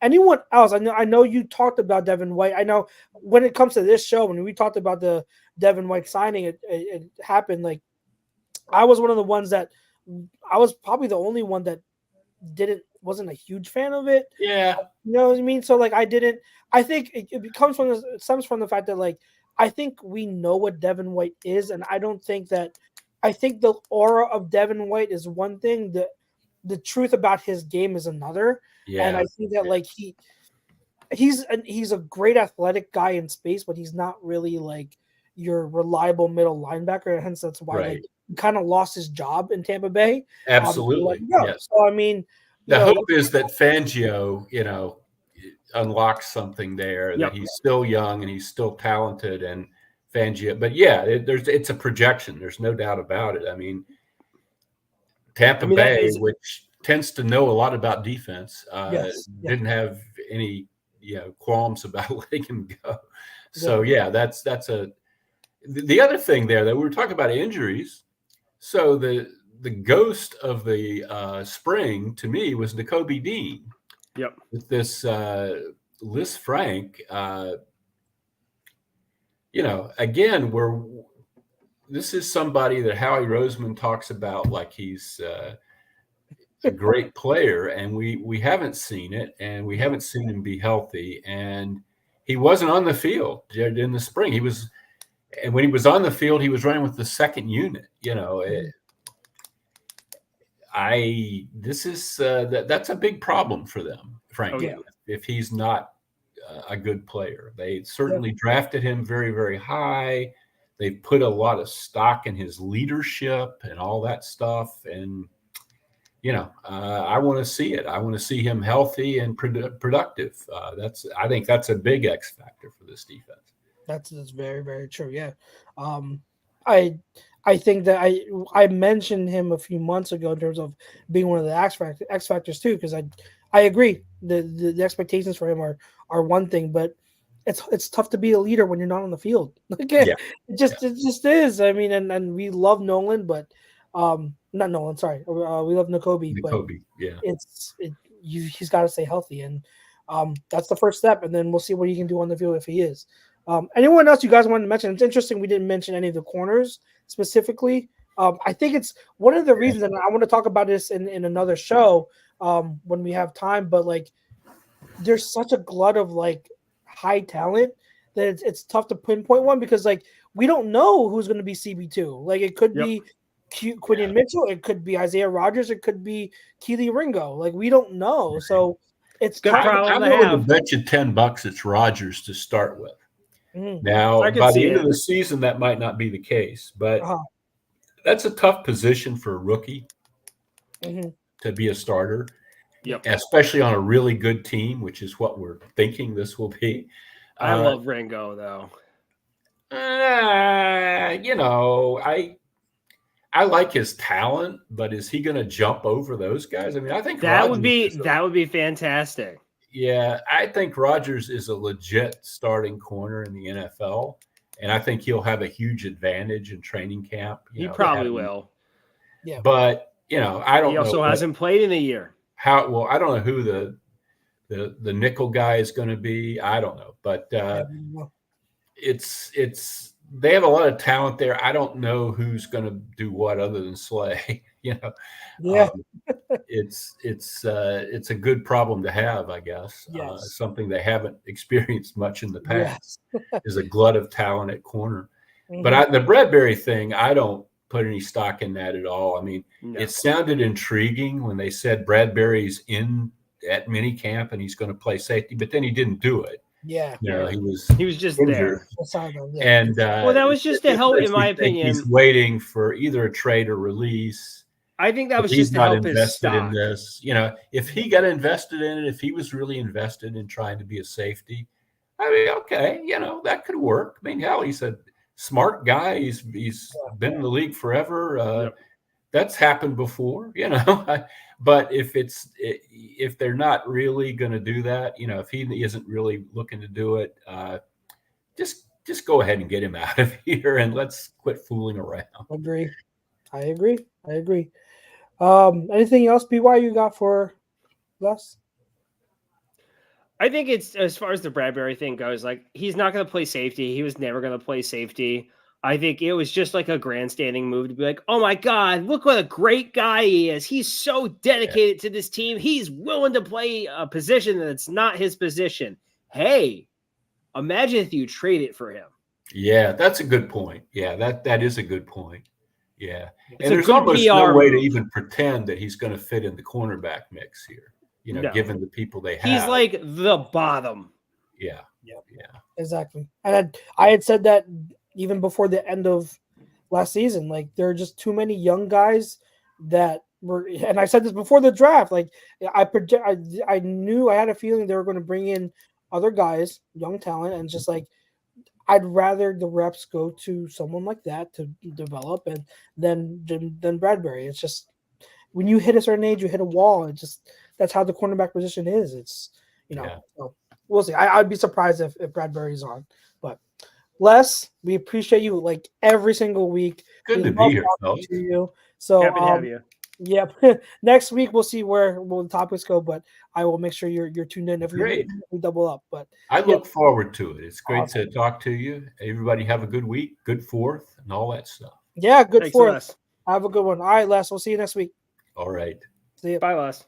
Anyone else? I know you talked about Devin White. I know when it comes to this show, when we talked about the Devin White signing, it happened. Like, I was one of the ones that I was probably the only one that wasn't a huge fan of it. Yeah. You know what I mean? So like, I think it comes from it stems from the fact that like, I think we know what Devin White is, and I think the aura of Devin White is one thing, the truth about his game is another. Yeah. And I think that like he's a great athletic guy in space, but he's not really like your reliable middle linebacker, and hence that's why like he kind of lost his job in Tampa Bay. Absolutely. Yes. So I mean, the hope is that Fangio, unlocks something there, that he's still young and he's still talented, and Fangio. But yeah, it's a projection. There's no doubt about it. I mean, Tampa Bay, which tends to know a lot about defense, didn't have any qualms about letting him go. So that's the other thing there that we were talking about injuries. So the ghost of the spring to me was Nakobe Dean. Yep. With this Lisfranc, again, this is somebody that Howie Roseman talks about like he's a great player, and we haven't seen it, and we haven't seen him be healthy, and he wasn't on the field in the spring. And when he was on the field, he was running with the second unit. That's a big problem for them, frankly. If he's not a good player, they certainly drafted him very, very high. They put a lot of stock in his leadership and all that stuff. And I want to see it. I want to see him healthy and productive. I think that's a big X factor for this defense. That's very, very true. Yeah. I think that I mentioned him a few months ago in terms of being one of the X factors too, because I agree the expectations for him are one thing, but it's tough to be a leader when you're not on the field. It just is. I mean, and we love Nolan, but not Nolan. Sorry, we love Nakobe. He's got to stay healthy, and that's the first step, and then we'll see what he can do on the field if he is. Anyone else you guys wanted to mention? It's interesting we didn't mention any of the corners specifically. I think it's one of the reasons, and I want to talk about this in another show when we have time, but like there's such a glut of like high talent that it's tough to pinpoint one, because like we don't know who's going to be CB2. Like it could be Quinion Mitchell, it could be Isaiah Rodgers, it could be Keely Ringo. Like we don't know. So it's good problem I'm to willing have. to bet you $10 it's Rodgers to start with. Now, by the end of the season, that might not be the case, but that's a tough position for a rookie to be a starter, especially on a really good team, which is what we're thinking this will be. I love Ringo, though. I like his talent, but is he going to jump over those guys? I mean, I think that would be fantastic. Yeah, I think Rodgers is a legit starting corner in the NFL, and I think he'll have a huge advantage in training camp. He probably will. Yeah, but I don't know. He also hasn't played in a year. I don't know who the nickel guy is going to be. I don't know, but it's they have a lot of talent there. I don't know who's going to do what other than Slay. It's a good problem to have, I guess. Something they haven't experienced much in the past is a glut of talent at corner. But the Bradbury thing, I don't put any stock in that at all. I mean, it sounded intriguing when they said Bradbury's in at minicamp and he's going to play safety, but then he didn't do it. He was just injured. there. And that was just to help, in my opinion. He's waiting for either a trade or release. I think that was just to help his stock. In this. If he got invested in it, if he was really invested in trying to be a safety, I mean, okay, that could work. I mean, hell, he's a smart guy. He's been in the league forever. That's happened before, But if they're not really going to do that, if he isn't really looking to do it, just go ahead and get him out of here and let's quit fooling around. I agree. Anything else, BY, you got for us? I think it's as far as the Bradbury thing goes, like he's not going to play safety. He was never going to play safety. I think it was just like a grandstanding move to be like, oh my God, look what a great guy he is. He's so dedicated to this team. He's willing to play a position that's not his position. Hey, imagine if you trade it for him. Yeah, that's a good point. Yeah, that is a good point. Yeah. It's And a there's good almost PR no way to move. even pretend that he's going to fit in the cornerback mix here, No. given the people they have. He's like the bottom. Yeah. Exactly. And I had said that even before the end of last season. Like there are just too many young guys that were, and I said this before the draft. Like I knew, I had a feeling they were going to bring in other guys, young talent, and just like I'd rather the reps go to someone like that to develop and than Bradbury. It's just when you hit a certain age, you hit a wall. It just that's how the cornerback position is. It's so we'll see. I'd be surprised if Bradbury's on, but Les, we appreciate you like every single week. Good We to love be here, talking folks. to you. So Happy to have you. Yep. Next week we'll see where will the topics go, but I will make sure you're tuned in if Great. we double up. But I look forward to it. It's great Awesome. to talk to you. Everybody have a good week, good fourth, and all that stuff. yeah, good Thanks, for it. Les. Have a good one. All right, Les. We'll see you next week. All right. See you. Bye, Les.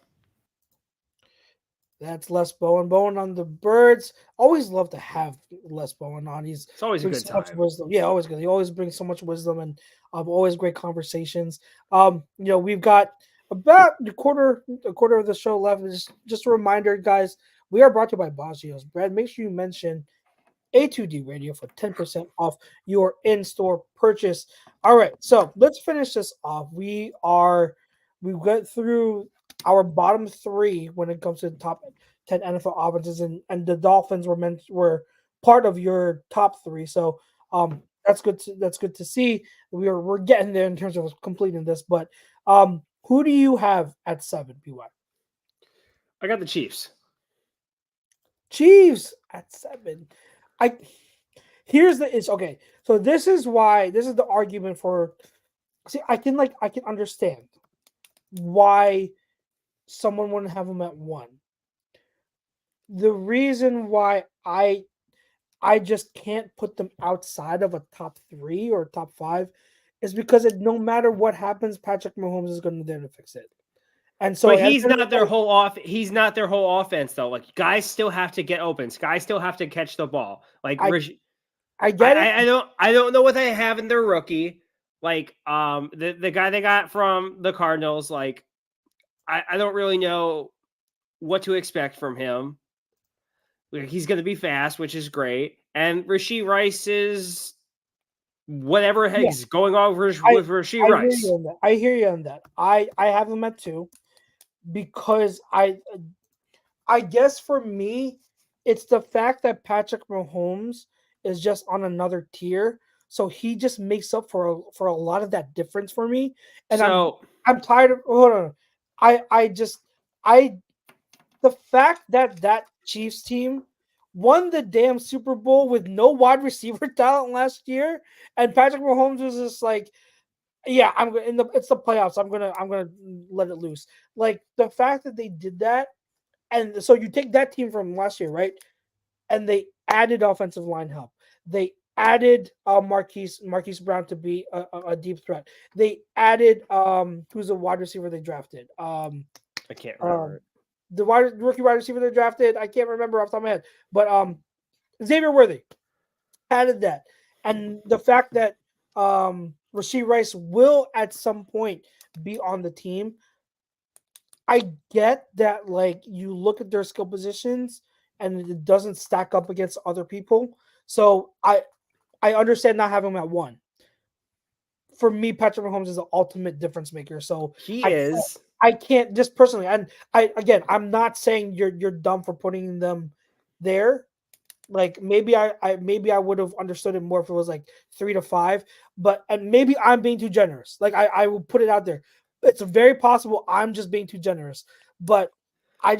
That's Les Bowen. Bowen on the Birds. Always love to have Les Bowen on. It's always a brings good so much time. wisdom. Yeah, always good. He always brings so much wisdom and always great conversations. We've got about a quarter of the show left. Just a reminder, guys, we are brought to you by Baggio's Bread. Make sure you mention A2D Radio for 10% off your in-store purchase. All right, so let's finish this off. We got through our bottom three when it comes to the top 10 NFL offenses, and the Dolphins were part of your top three. So that's good to see. We're getting there in terms of completing this. But who do you have at 7, PY? I got the Chiefs. Chiefs at 7. Here's the issue. Okay, so this is the argument for. See, I can understand why someone wouldn't have them at 1. The reason why I just can't put them outside of a top 3 or top 5 is because no matter what happens, Patrick Mahomes is going to there to fix it. And so, but he's not their whole off. He's not their whole offense though. Like guys still have to get open. Guys still have to catch the ball. Like I get it. I don't know what they have in their rookie. Like the guy they got from the Cardinals. Like I don't really know what to expect from him. He's going to be fast, which is great. And Rashee Rice is whatever is going on with Rashee Rice. I hear you on that. I have him at 2 because I guess for me, it's the fact that Patrick Mahomes is just on another tier. So he just makes up for a lot of that difference for me. And I'm tired of hold on. The fact that Chiefs team won the damn Super Bowl with no wide receiver talent last year, and Patrick Mahomes was just like, yeah, it's the playoffs. I'm gonna let it loose. Like the fact that they did that, and so you take that team from last year, right? And they added offensive line help. They added Marquise Brown to be a deep threat. They added who's a wide receiver they drafted. I can't remember. The rookie wide receiver they drafted, I can't remember off the top of my head, but Xavier Worthy added that, and the fact that Rashee Rice will at some point be on the team. I get that, like you look at their skill positions and it doesn't stack up against other people. So I understand not having him at 1. For me, Patrick Mahomes is the ultimate difference maker. So he is. I can't just personally, and I'm not saying you're dumb for putting them there. Like maybe I would have understood it more if it was like 3 to 5, and maybe I'm being too generous. Like I will put it out there. It's very possible I'm just being too generous, but I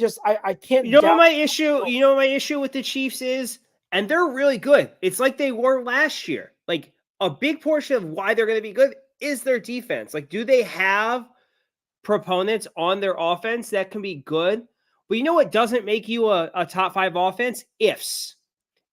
can't. You know what my issue with the Chiefs is, and they're really good. It's like they were last year. Like a big portion of why they're going to be good is their defense. Like, do they have proponents on their offense that can be good. But you know what doesn't make you a top 5 offense? Ifs.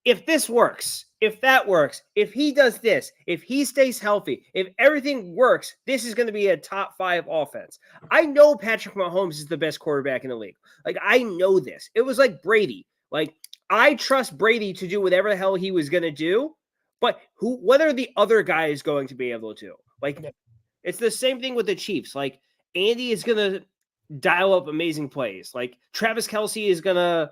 If this works, if that works, if he does this, if he stays healthy, if everything works, this is going to be a top 5 offense. I know Patrick Mahomes is the best quarterback in the league. Like, I know this. It was like Brady. Like, I trust Brady to do whatever the hell he was going to do, but whether the other guy is going to be able to. Like, it's the same thing with the Chiefs. Like, Andy is going to dial up amazing plays. Like, Travis Kelce is going to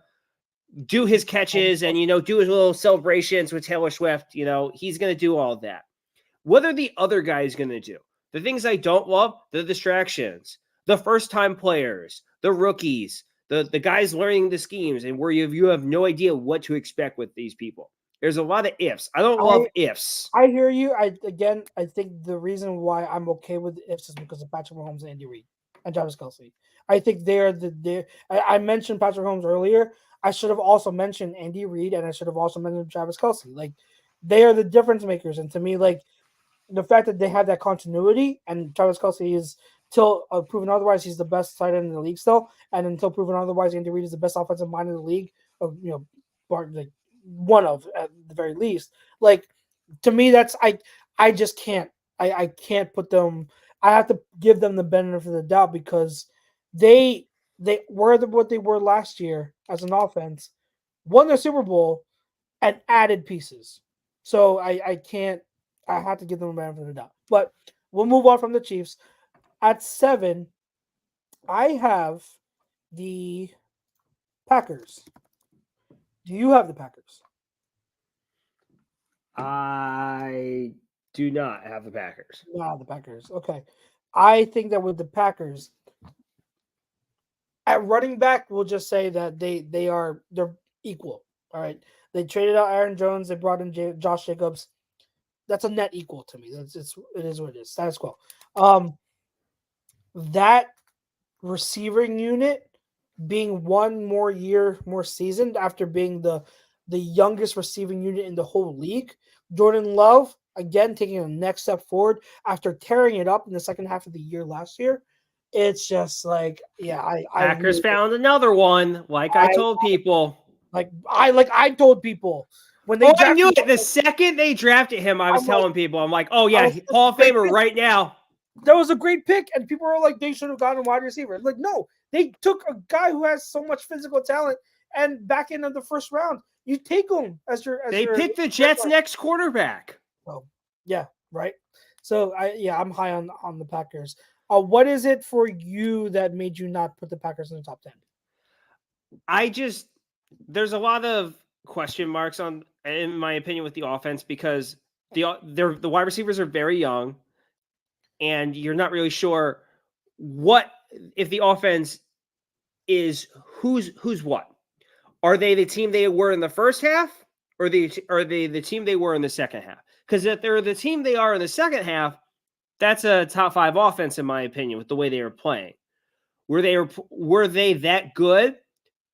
do his catches and, do his little celebrations with Taylor Swift. He's going to do all of that. What are the other guys going to do? The things I don't love, the distractions, the first-time players, the rookies, the guys learning the schemes, and where you have no idea what to expect with these people. There's a lot of ifs. I don't love ifs. I hear you. I think the reason why I'm okay with the ifs is because of Patrick Mahomes and Andy Reid and Travis Kelce. I think I mentioned Patrick Mahomes earlier. I should have also mentioned Andy Reid, and I should have also mentioned Travis Kelce. Like, they are the difference makers. And to me, like, the fact that they have that continuity, and Travis Kelce is till proven otherwise, he's the best tight end in the league still. And until proven otherwise, Andy Reid is the best offensive mind in the league. Like one of at the very least. Like, to me, that's I just can't. I can't put them. I have to give them the benefit of the doubt because they were what they were last year as an offense, won the Super Bowl, and added pieces. So I can't. I have to give them the benefit of the doubt. But we'll move on from the Chiefs. At 7, I have the Packers. Do you have the Packers? I do not have the Packers. No, the Packers. Okay. I think that with the Packers, at running back, we'll just say that they're equal. All right. They traded out Aaron Jones. They brought in Josh Jacobs. That's a net equal to me. It is what it is. Status quo. That receiving unit being one more year more seasoned after being the youngest receiving unit in the whole league. Jordan Love, again, taking a next step forward after tearing it up in the second half of the year last year. It's just like, Packers found another one, like I told people. I told people when they I knew it. The second they drafted him, I was telling people, I'm like, oh yeah, Hall of Famer right now. That was a great pick, and people were like, they should have gotten a wide receiver. Like, no, they took a guy who has so much physical talent, and back in the first round, you take him as your. They picked the Jets' next quarterback. Oh, yeah, right. So I'm high on the Packers. What is it for you that made you not put the Packers in the top 10? There's a lot of question marks in my opinion, with the offense because the wide receivers are very young. And you're not really sure what if the offense is who's what. Are they the team they were in the first half, or are they the team they were in the second half? Because if they're the team they are in the second half, that's a top 5 offense in my opinion with the way they were playing. Were they that good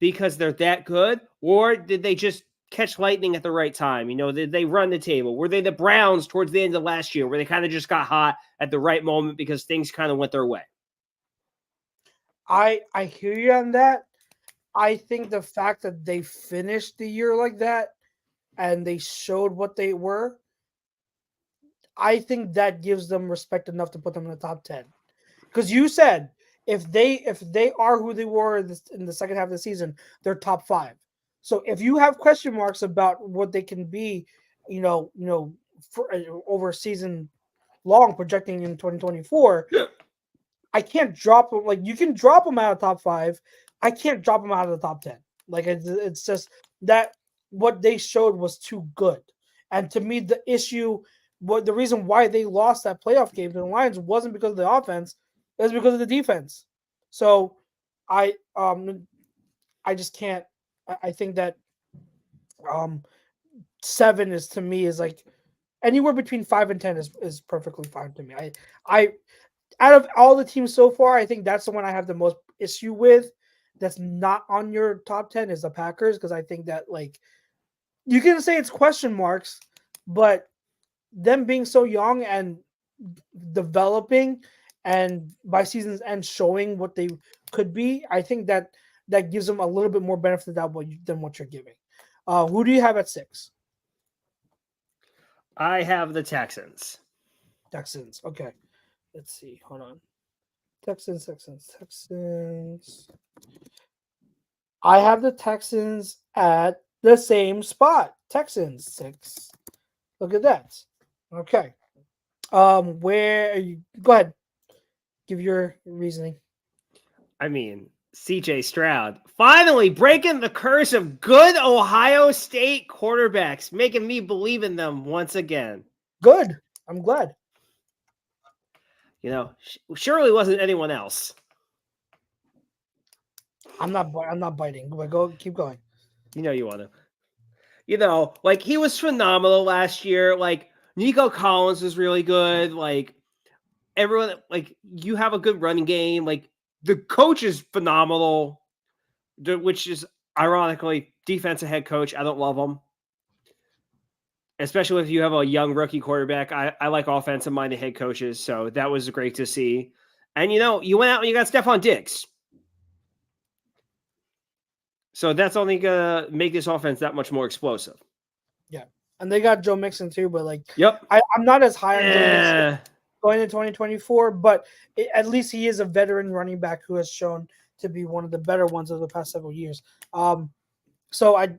because they're that good, or did they just catch lightning at the right time? Did they run the table? Were they the Browns towards the end of last year where they kind of just got hot at the right moment because things kind of went their way? I hear you on that. I think the fact that they finished the year like that and they showed what they were, I think that gives them respect enough to put them in the top 10. Because you said if they are who they were in the second half of the season, they're top 5. So if you have question marks about what they can be, for over a season long, projecting in 2024, I can't drop them. Like, you can drop them out of top 5. I can't drop them out of the top 10. Like, it's just that what they showed was too good. And to me, the reason why they lost that playoff game to the Lions wasn't because of the offense, it was because of the defense. So I just can't. I think that 7 is, to me, is like anywhere between 5 and 10 is perfectly fine to me. I out of all the teams so far, I think that's the one I have the most issue with. That's not on your top 10 is the Packers, because I think that, like, you can say it's question marks, but them being so young and developing and by season's end showing what they could be, I think that gives them a little bit more benefit than what you're giving. Who do you have at 6? I have the Texans. Texans. Okay. Let's see. Hold on. Texans. I have the Texans at the same spot. Texans 6. Look at that. Okay. Where are you? Go ahead. Give your reasoning. I mean, CJ Stroud finally breaking the curse of good Ohio State quarterbacks, making me believe in them once again. Good. I'm glad. You know, surely wasn't anyone else. I'm not biting. Go. Keep going. You know you want to. You know, like he was phenomenal last year. Like Nico Collins was really good. Like everyone, like you have a good running game. Like the coach is phenomenal, which is ironically defensive head coach. I don't love him, especially if you have a young rookie quarterback. I like offensive minded head coaches, so that was great to see. And you know, you went out and you got Stephon Diggs. So that's only gonna make this offense that much more explosive. Yeah, and they got Joe Mixon too, but like, yep, I'm not as high on Joe Mixon going into 2024, but at least he is a veteran running back who has shown to be one of the better ones of the past several years. So I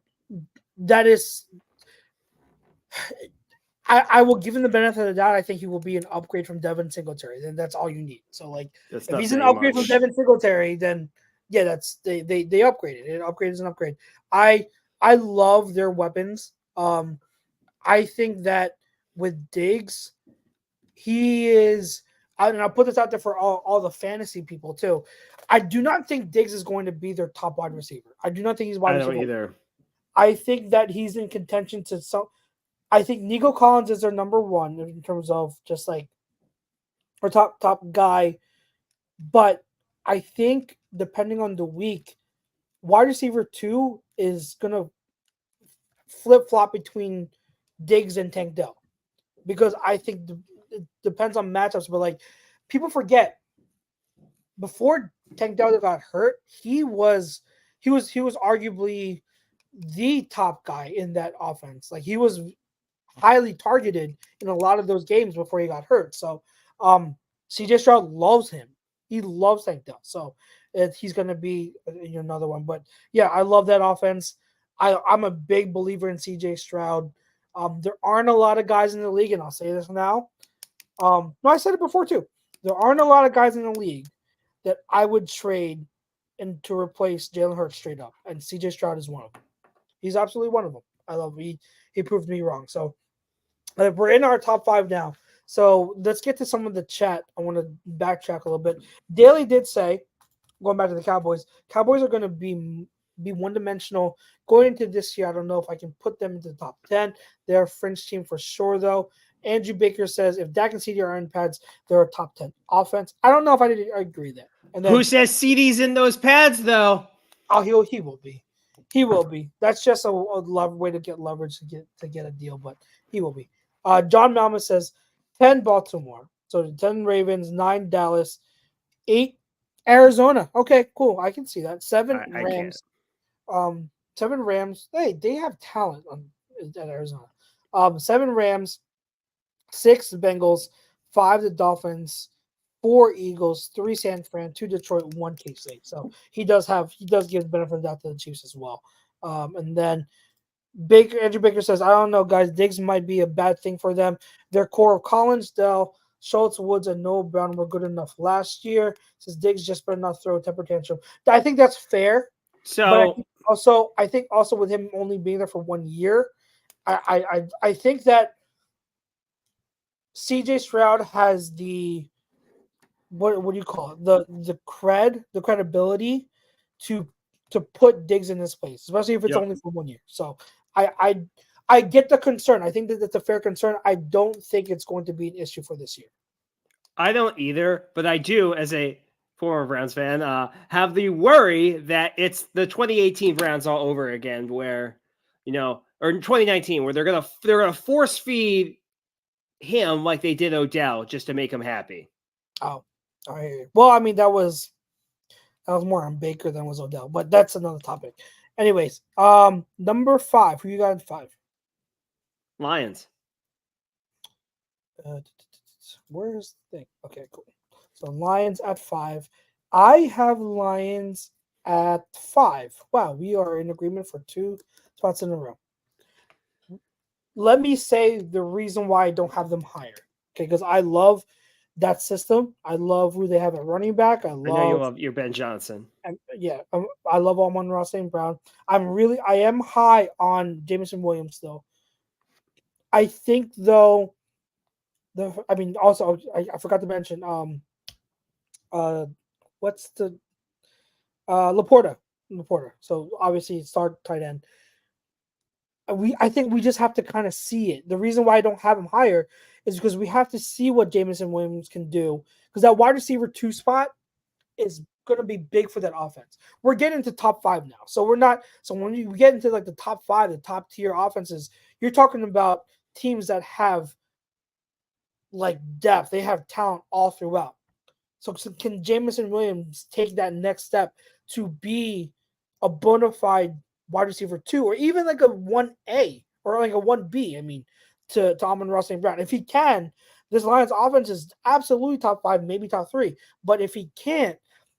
will give him the benefit of the doubt. I think he will be an upgrade from Devin Singletary, and that's all you need. So like, if he's an upgrade from Devin Singletary, then yeah, that's they upgraded. An upgrade is an upgrade. I love their weapons. I think that with Diggs, he is, and I'll put this out there for all the fantasy people too. I do not think Diggs is going to be their top wide receiver. I do not think he's wide receiver. I don't either. I think that he's in contention to some. I think Nico Collins is their number 1 in terms of just like our top guy, but I think depending on the week, wide receiver 2 is gonna flip flop between Diggs and Tank Dell, because I think it depends on matchups. But like, people forget, before Tank Dell got hurt, he was arguably the top guy in that offense. Like, he was highly targeted in a lot of those games before he got hurt. So CJ Stroud loves him. He loves Tank Dell. So he's going to be another one. But yeah, I love that offense. I'm a big believer in CJ Stroud. There aren't a lot of guys in the league, and I'll say this now. No, I said it before too. There aren't a lot of guys in the league that I would trade and to replace Jalen Hurts straight up. And CJ Stroud is one of them. He's absolutely one of them. I love him. He proved me wrong. So we're in our top 5 now. So let's get to some of the chat. I want to backtrack a little bit. Daly did say, going back to the Cowboys are going to be one-dimensional going into this year. I don't know if I can put them into the top 10. They're a fringe team for sure, though. Andrew Baker says, if Dak and CD are in pads, they're a top 10 offense. I don't know if I agree there. And then, who says CD's in those pads, though? Oh, he will be. He will be. That's just a way to get leverage to get a deal, but he will be. John Malma says 10 Baltimore. So 10 Ravens, 9 Dallas, 8 Arizona. Okay, cool. I can see that. 7 Rams. 7 Rams. Hey, they have talent at Arizona. 7 Rams, 6 Bengals, 5 the Dolphins, 4 Eagles, 3 San Fran, 2 Detroit, 1 K-State. So he does give the benefit of the doubt to the Chiefs as well. And then Andrew Baker says, I don't know, guys. Diggs might be a bad thing for them. Their core of Collins, Dell, Schultz, Woods, and Noah Brown were good enough last year. Says Diggs just better not throw a temper tantrum. I think that's fair. So I think also with him only being there for 1 year, I think that CJ Stroud has the what do you call it? The credibility to put Diggs in this place, especially if it's only for 1 year. So I get the concern. I think that that's a fair concern. I don't think it's going to be an issue for this year. I don't either, but I do, as a former Browns fan, have the worry that it's the 2018 Browns all over again, where, or in 2019, where they're gonna force feed him like they did Odell just to make him happy. Oh, Well, I mean that was more on Baker than was Odell, but that's another topic. Anyways, number 5. Who you got in 5? Lions. Where's the thing? Okay, cool. So Lions at 5. I have Lions at 5. Wow, we are in agreement for 2 spots in a row. Let me say the reason why I don't have them higher. Okay, because I love that system. I love who they have at running back. I know you love love your Ben Johnson. I love Amon-Ra St. Brown. I am high on Jameson Williams still. I think though, also I forgot to mention what's the Laporta. So obviously start tight end. I think we just have to kind of see it. The reason why I don't have him higher is because we have to see what Jameson Williams can do, because that wide receiver 2 spot is going to be big for that offense. We're getting to top 5 now. So we're not. So when you get into like the top 5, the top tier offenses, you're talking about teams that have like depth. They have talent all throughout. So can Jameson Williams take that next step to be a bona fide wide receiver 2, or even like a 1A or like a 1B? I mean, to Amon-Ra St. Brown. If he can, this Lions offense is absolutely top 5, maybe top 3. But if he can't,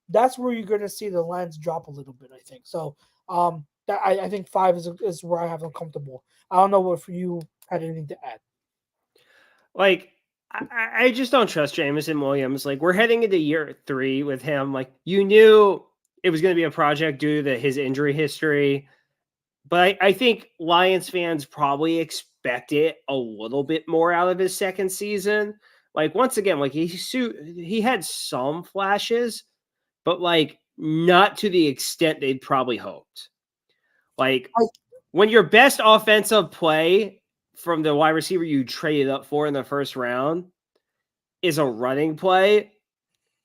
that's where you're going to see the Lions drop a little bit, I think. So I think 5 is where I have them comfortable. I don't know if you had anything to add. Like, I just don't trust Jameson Williams. Like, we're heading into year 3 with him. Like, you knew it was going to be a project due to his injury history. But I think Lions fans probably expected a little bit more out of his second season. Like, once again, like he had some flashes, but like not to the extent they'd probably hoped. Like, when your best offensive play from the wide receiver you traded up for in the first round is a running play,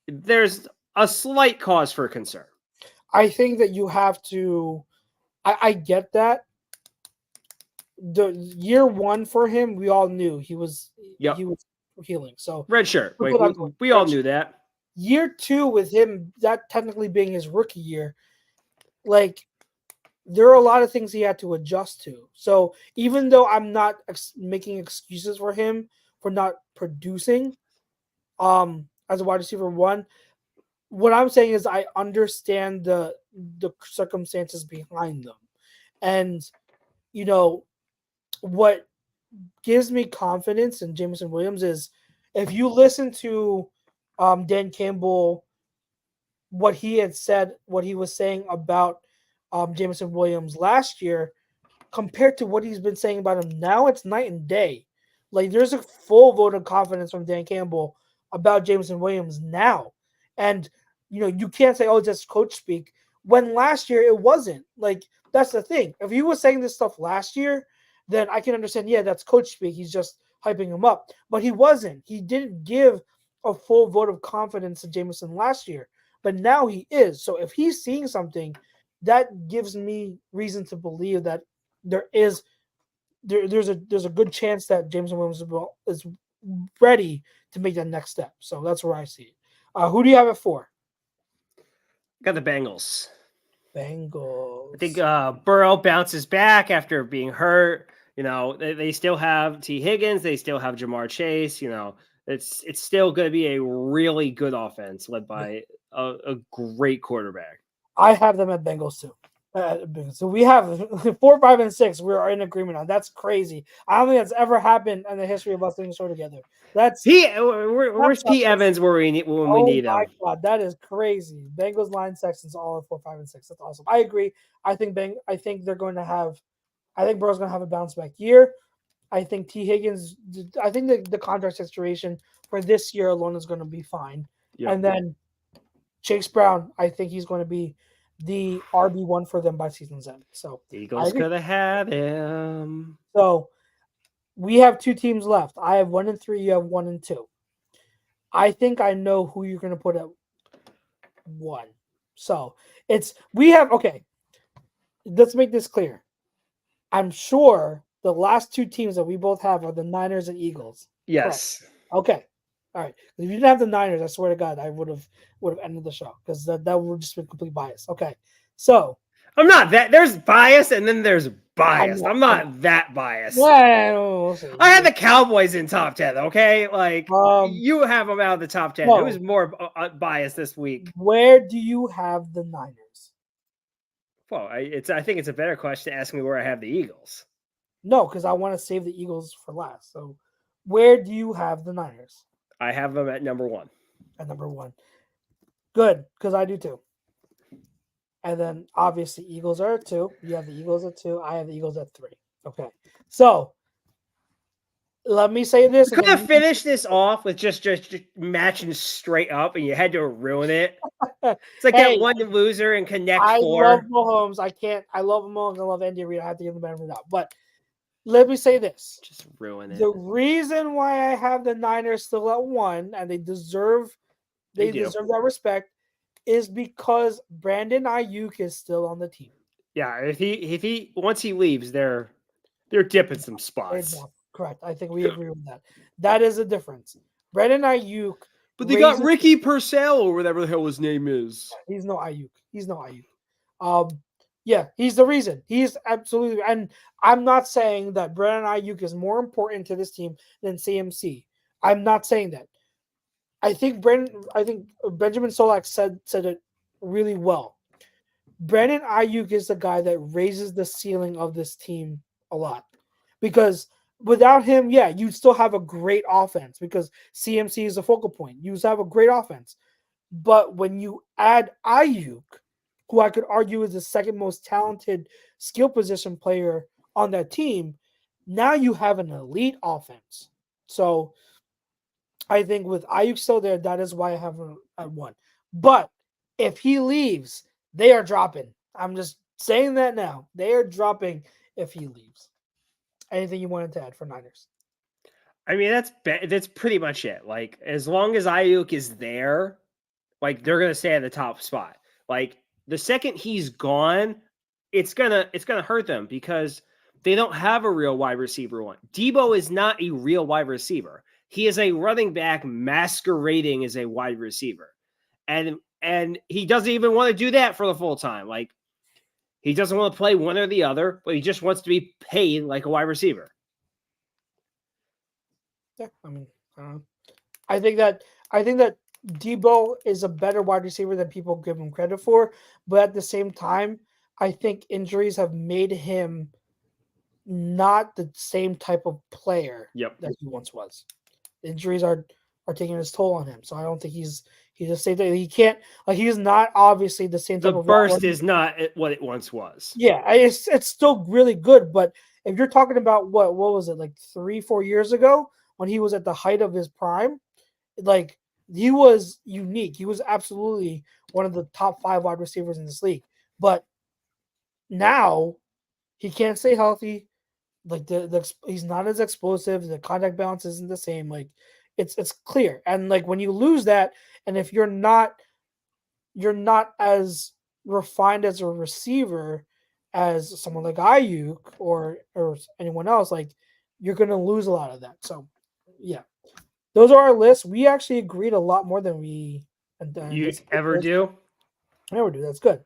there's a slight cause for concern. I think that you have to. I get that. The year 1 for him, we all knew he was healing. So red shirt. We all knew that. Year 2 with him, that technically being his rookie year, like there are a lot of things he had to adjust to. So even though I'm not making excuses for him for not producing, as a wide receiver 1, what I'm saying is I understand the circumstances behind them. And, you know, what gives me confidence in Jameson Williams is if you listen to Dan Campbell, what he had said, what he was saying about Jameson Williams last year compared to what he's been saying about him now, it's night and day. Like, there's a full vote of confidence from Dan Campbell about Jameson Williams now. And, you know, you can't say, oh, it's just coach speak, when last year it wasn't. Like, that's the thing. If he was saying this stuff last year, then I can understand, yeah, that's coach speak. He's just hyping him up. But he wasn't. He didn't give a full vote of confidence to Jameson last year. But now he is. So if he's seeing something, that gives me reason to believe that there's a good chance that Jameson Williams is ready to make that next step. So that's where I see it. Who do you have it for? Got the Bengals. Bengals. I think Burrow bounces back after being hurt. You know, they still have T. Higgins. They still have Jamar Chase. You know, it's still going to be a really good offense led by a great quarterback. I have them at Bengals too. So we have 4, 5, and 6. We are in agreement on. That's crazy. I don't think that's ever happened in the history of us doing show together. Where's Pete Evans when we need him? Oh my God, that is crazy. Bengals, Lions, Texans, all at 4, 5, and 6. That's awesome. I agree. I think they're going to have. I think Burrow's going to have a bounce back year. I think T. Higgins. I think the contract situation for this year alone is going to be fine. Yep. And then Chase Brown, I think he's going to be the RB1 for them by season's end. So Eagles could have had him. So we have 2 teams left. I have 1 and 3. You have 1 and 2. I think I know who you're going to put at 1. So okay. Let's make this clear. I'm sure the last 2 teams that we both have are the Niners and Eagles. Yes. Correct. Okay. All right. If you didn't have the Niners, I swear to God, I would have ended the show because that would have just been complete bias. Okay. So I'm not that. There's bias, and then there's I'm bias. not- I'm not that biased. we'll see. I had the Cowboys in top 10. Okay, like Um, you have them out of the top 10. no. Who's more biased this week? Where do you have the Niners? Well, I think it's a better question to ask me where I have the Eagles. No, because I want to save the Eagles for last. So, where do you have the Niners I have them at number 1. at number 1? Good, because I do too. And then obviously Eagles are at 2. You have the Eagles at 2. I have the Eagles at 3. Okay. So let me say this. You could have finished this off with just matching straight up, and you had to ruin it. It's like Hey, that one loser in Connect I 4. love Mahomes. I love Mahomes. I love Andy Reid. I have to give them benefit of the doubt. But let me say this. Just ruin it. The reason why I have the Niners still at 1, and they deserve They do. that respect, is because Brandon Ayuk is still on the team. Yeah, if he once he leaves, they're dipping some spots. Correct. I think we agree with that. That is a difference. Brandon Ayuk. But they got raises- Ricky Purcell or whatever the hell his name is. He's no Ayuk. Yeah, he's the reason. He's absolutely, and I'm not saying that Brandon Ayuk is more important to this team than CMC. I'm not saying that. I think Benjamin Solak said it really well. Brandon Ayuk is the guy that raises the ceiling of this team a lot. Because without him, yeah, you'd still have a great offense because CMC is a focal point. You have a great offense. But when you add Ayuk, who I could argue is the second most talented skill position player on that team, now you have an elite offense. So I think with Ayuk still there, that is why I have him at 1. But if he leaves, they are dropping. I'm just saying that now. They are dropping if he leaves. Anything you wanted to add for Niners? I mean, that's pretty much it. Like, as long as Ayuk is there, like they're gonna stay at the top spot. Like the second he's gone, it's gonna hurt them because they don't have a real wide receiver one. Debo is not a real wide receiver. He is a running back masquerading as a wide receiver. And he doesn't even want to do that for the full time. Like, he doesn't want to play one or the other, but he just wants to be paid like a wide receiver. Yeah, I mean, I think that Debo is a better wide receiver than people give him credit for, but at the same time, I think injuries have made him not the same type of player that he once was. Injuries are taking its toll on him, so I don't think he's the same thing. He can't, like, he's not obviously the same type The of burst is not what it once was. Yeah, it's still really good, but if you're talking about what was it, like 3-4 years ago when he was at the height of his prime, like, he was unique. He was absolutely one of the top 5 wide receivers in this league. But now he can't stay healthy. Like, he's not as explosive. The contact balance isn't the same. Like, it's clear. And like, when you lose that, and if you're not as refined as a receiver as someone like Ayuk or anyone else, like, you're gonna lose a lot of that. So yeah, those are our lists. We actually agreed a lot more than we you ever do. Never do. That's good.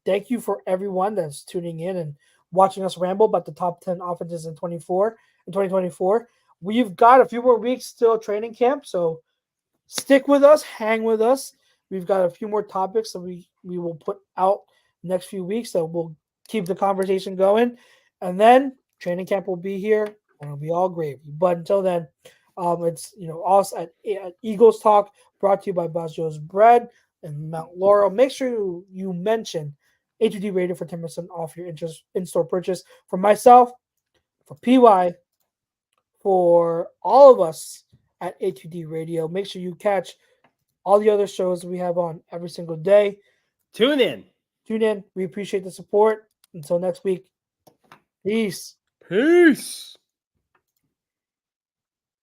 Thank you for everyone that's tuning in and watching us ramble about the top 10 offenses in 2024. We've got a few more weeks still training camp, so stick with us, hang with us. We've got a few more topics that we will put out next few weeks that will keep the conversation going. And then training camp will be here and it'll be all gravy. But until then, it's us at Eagles Talk, brought to you by Bajo's Bread and Mount Laurel. Make sure you mention A2D Radio for 10% off your in-store purchase. For myself, for PY, for all of us at A2D Radio, make sure you catch all the other shows we have on every single day. Tune in. We appreciate the support. Until next week, peace. Peace.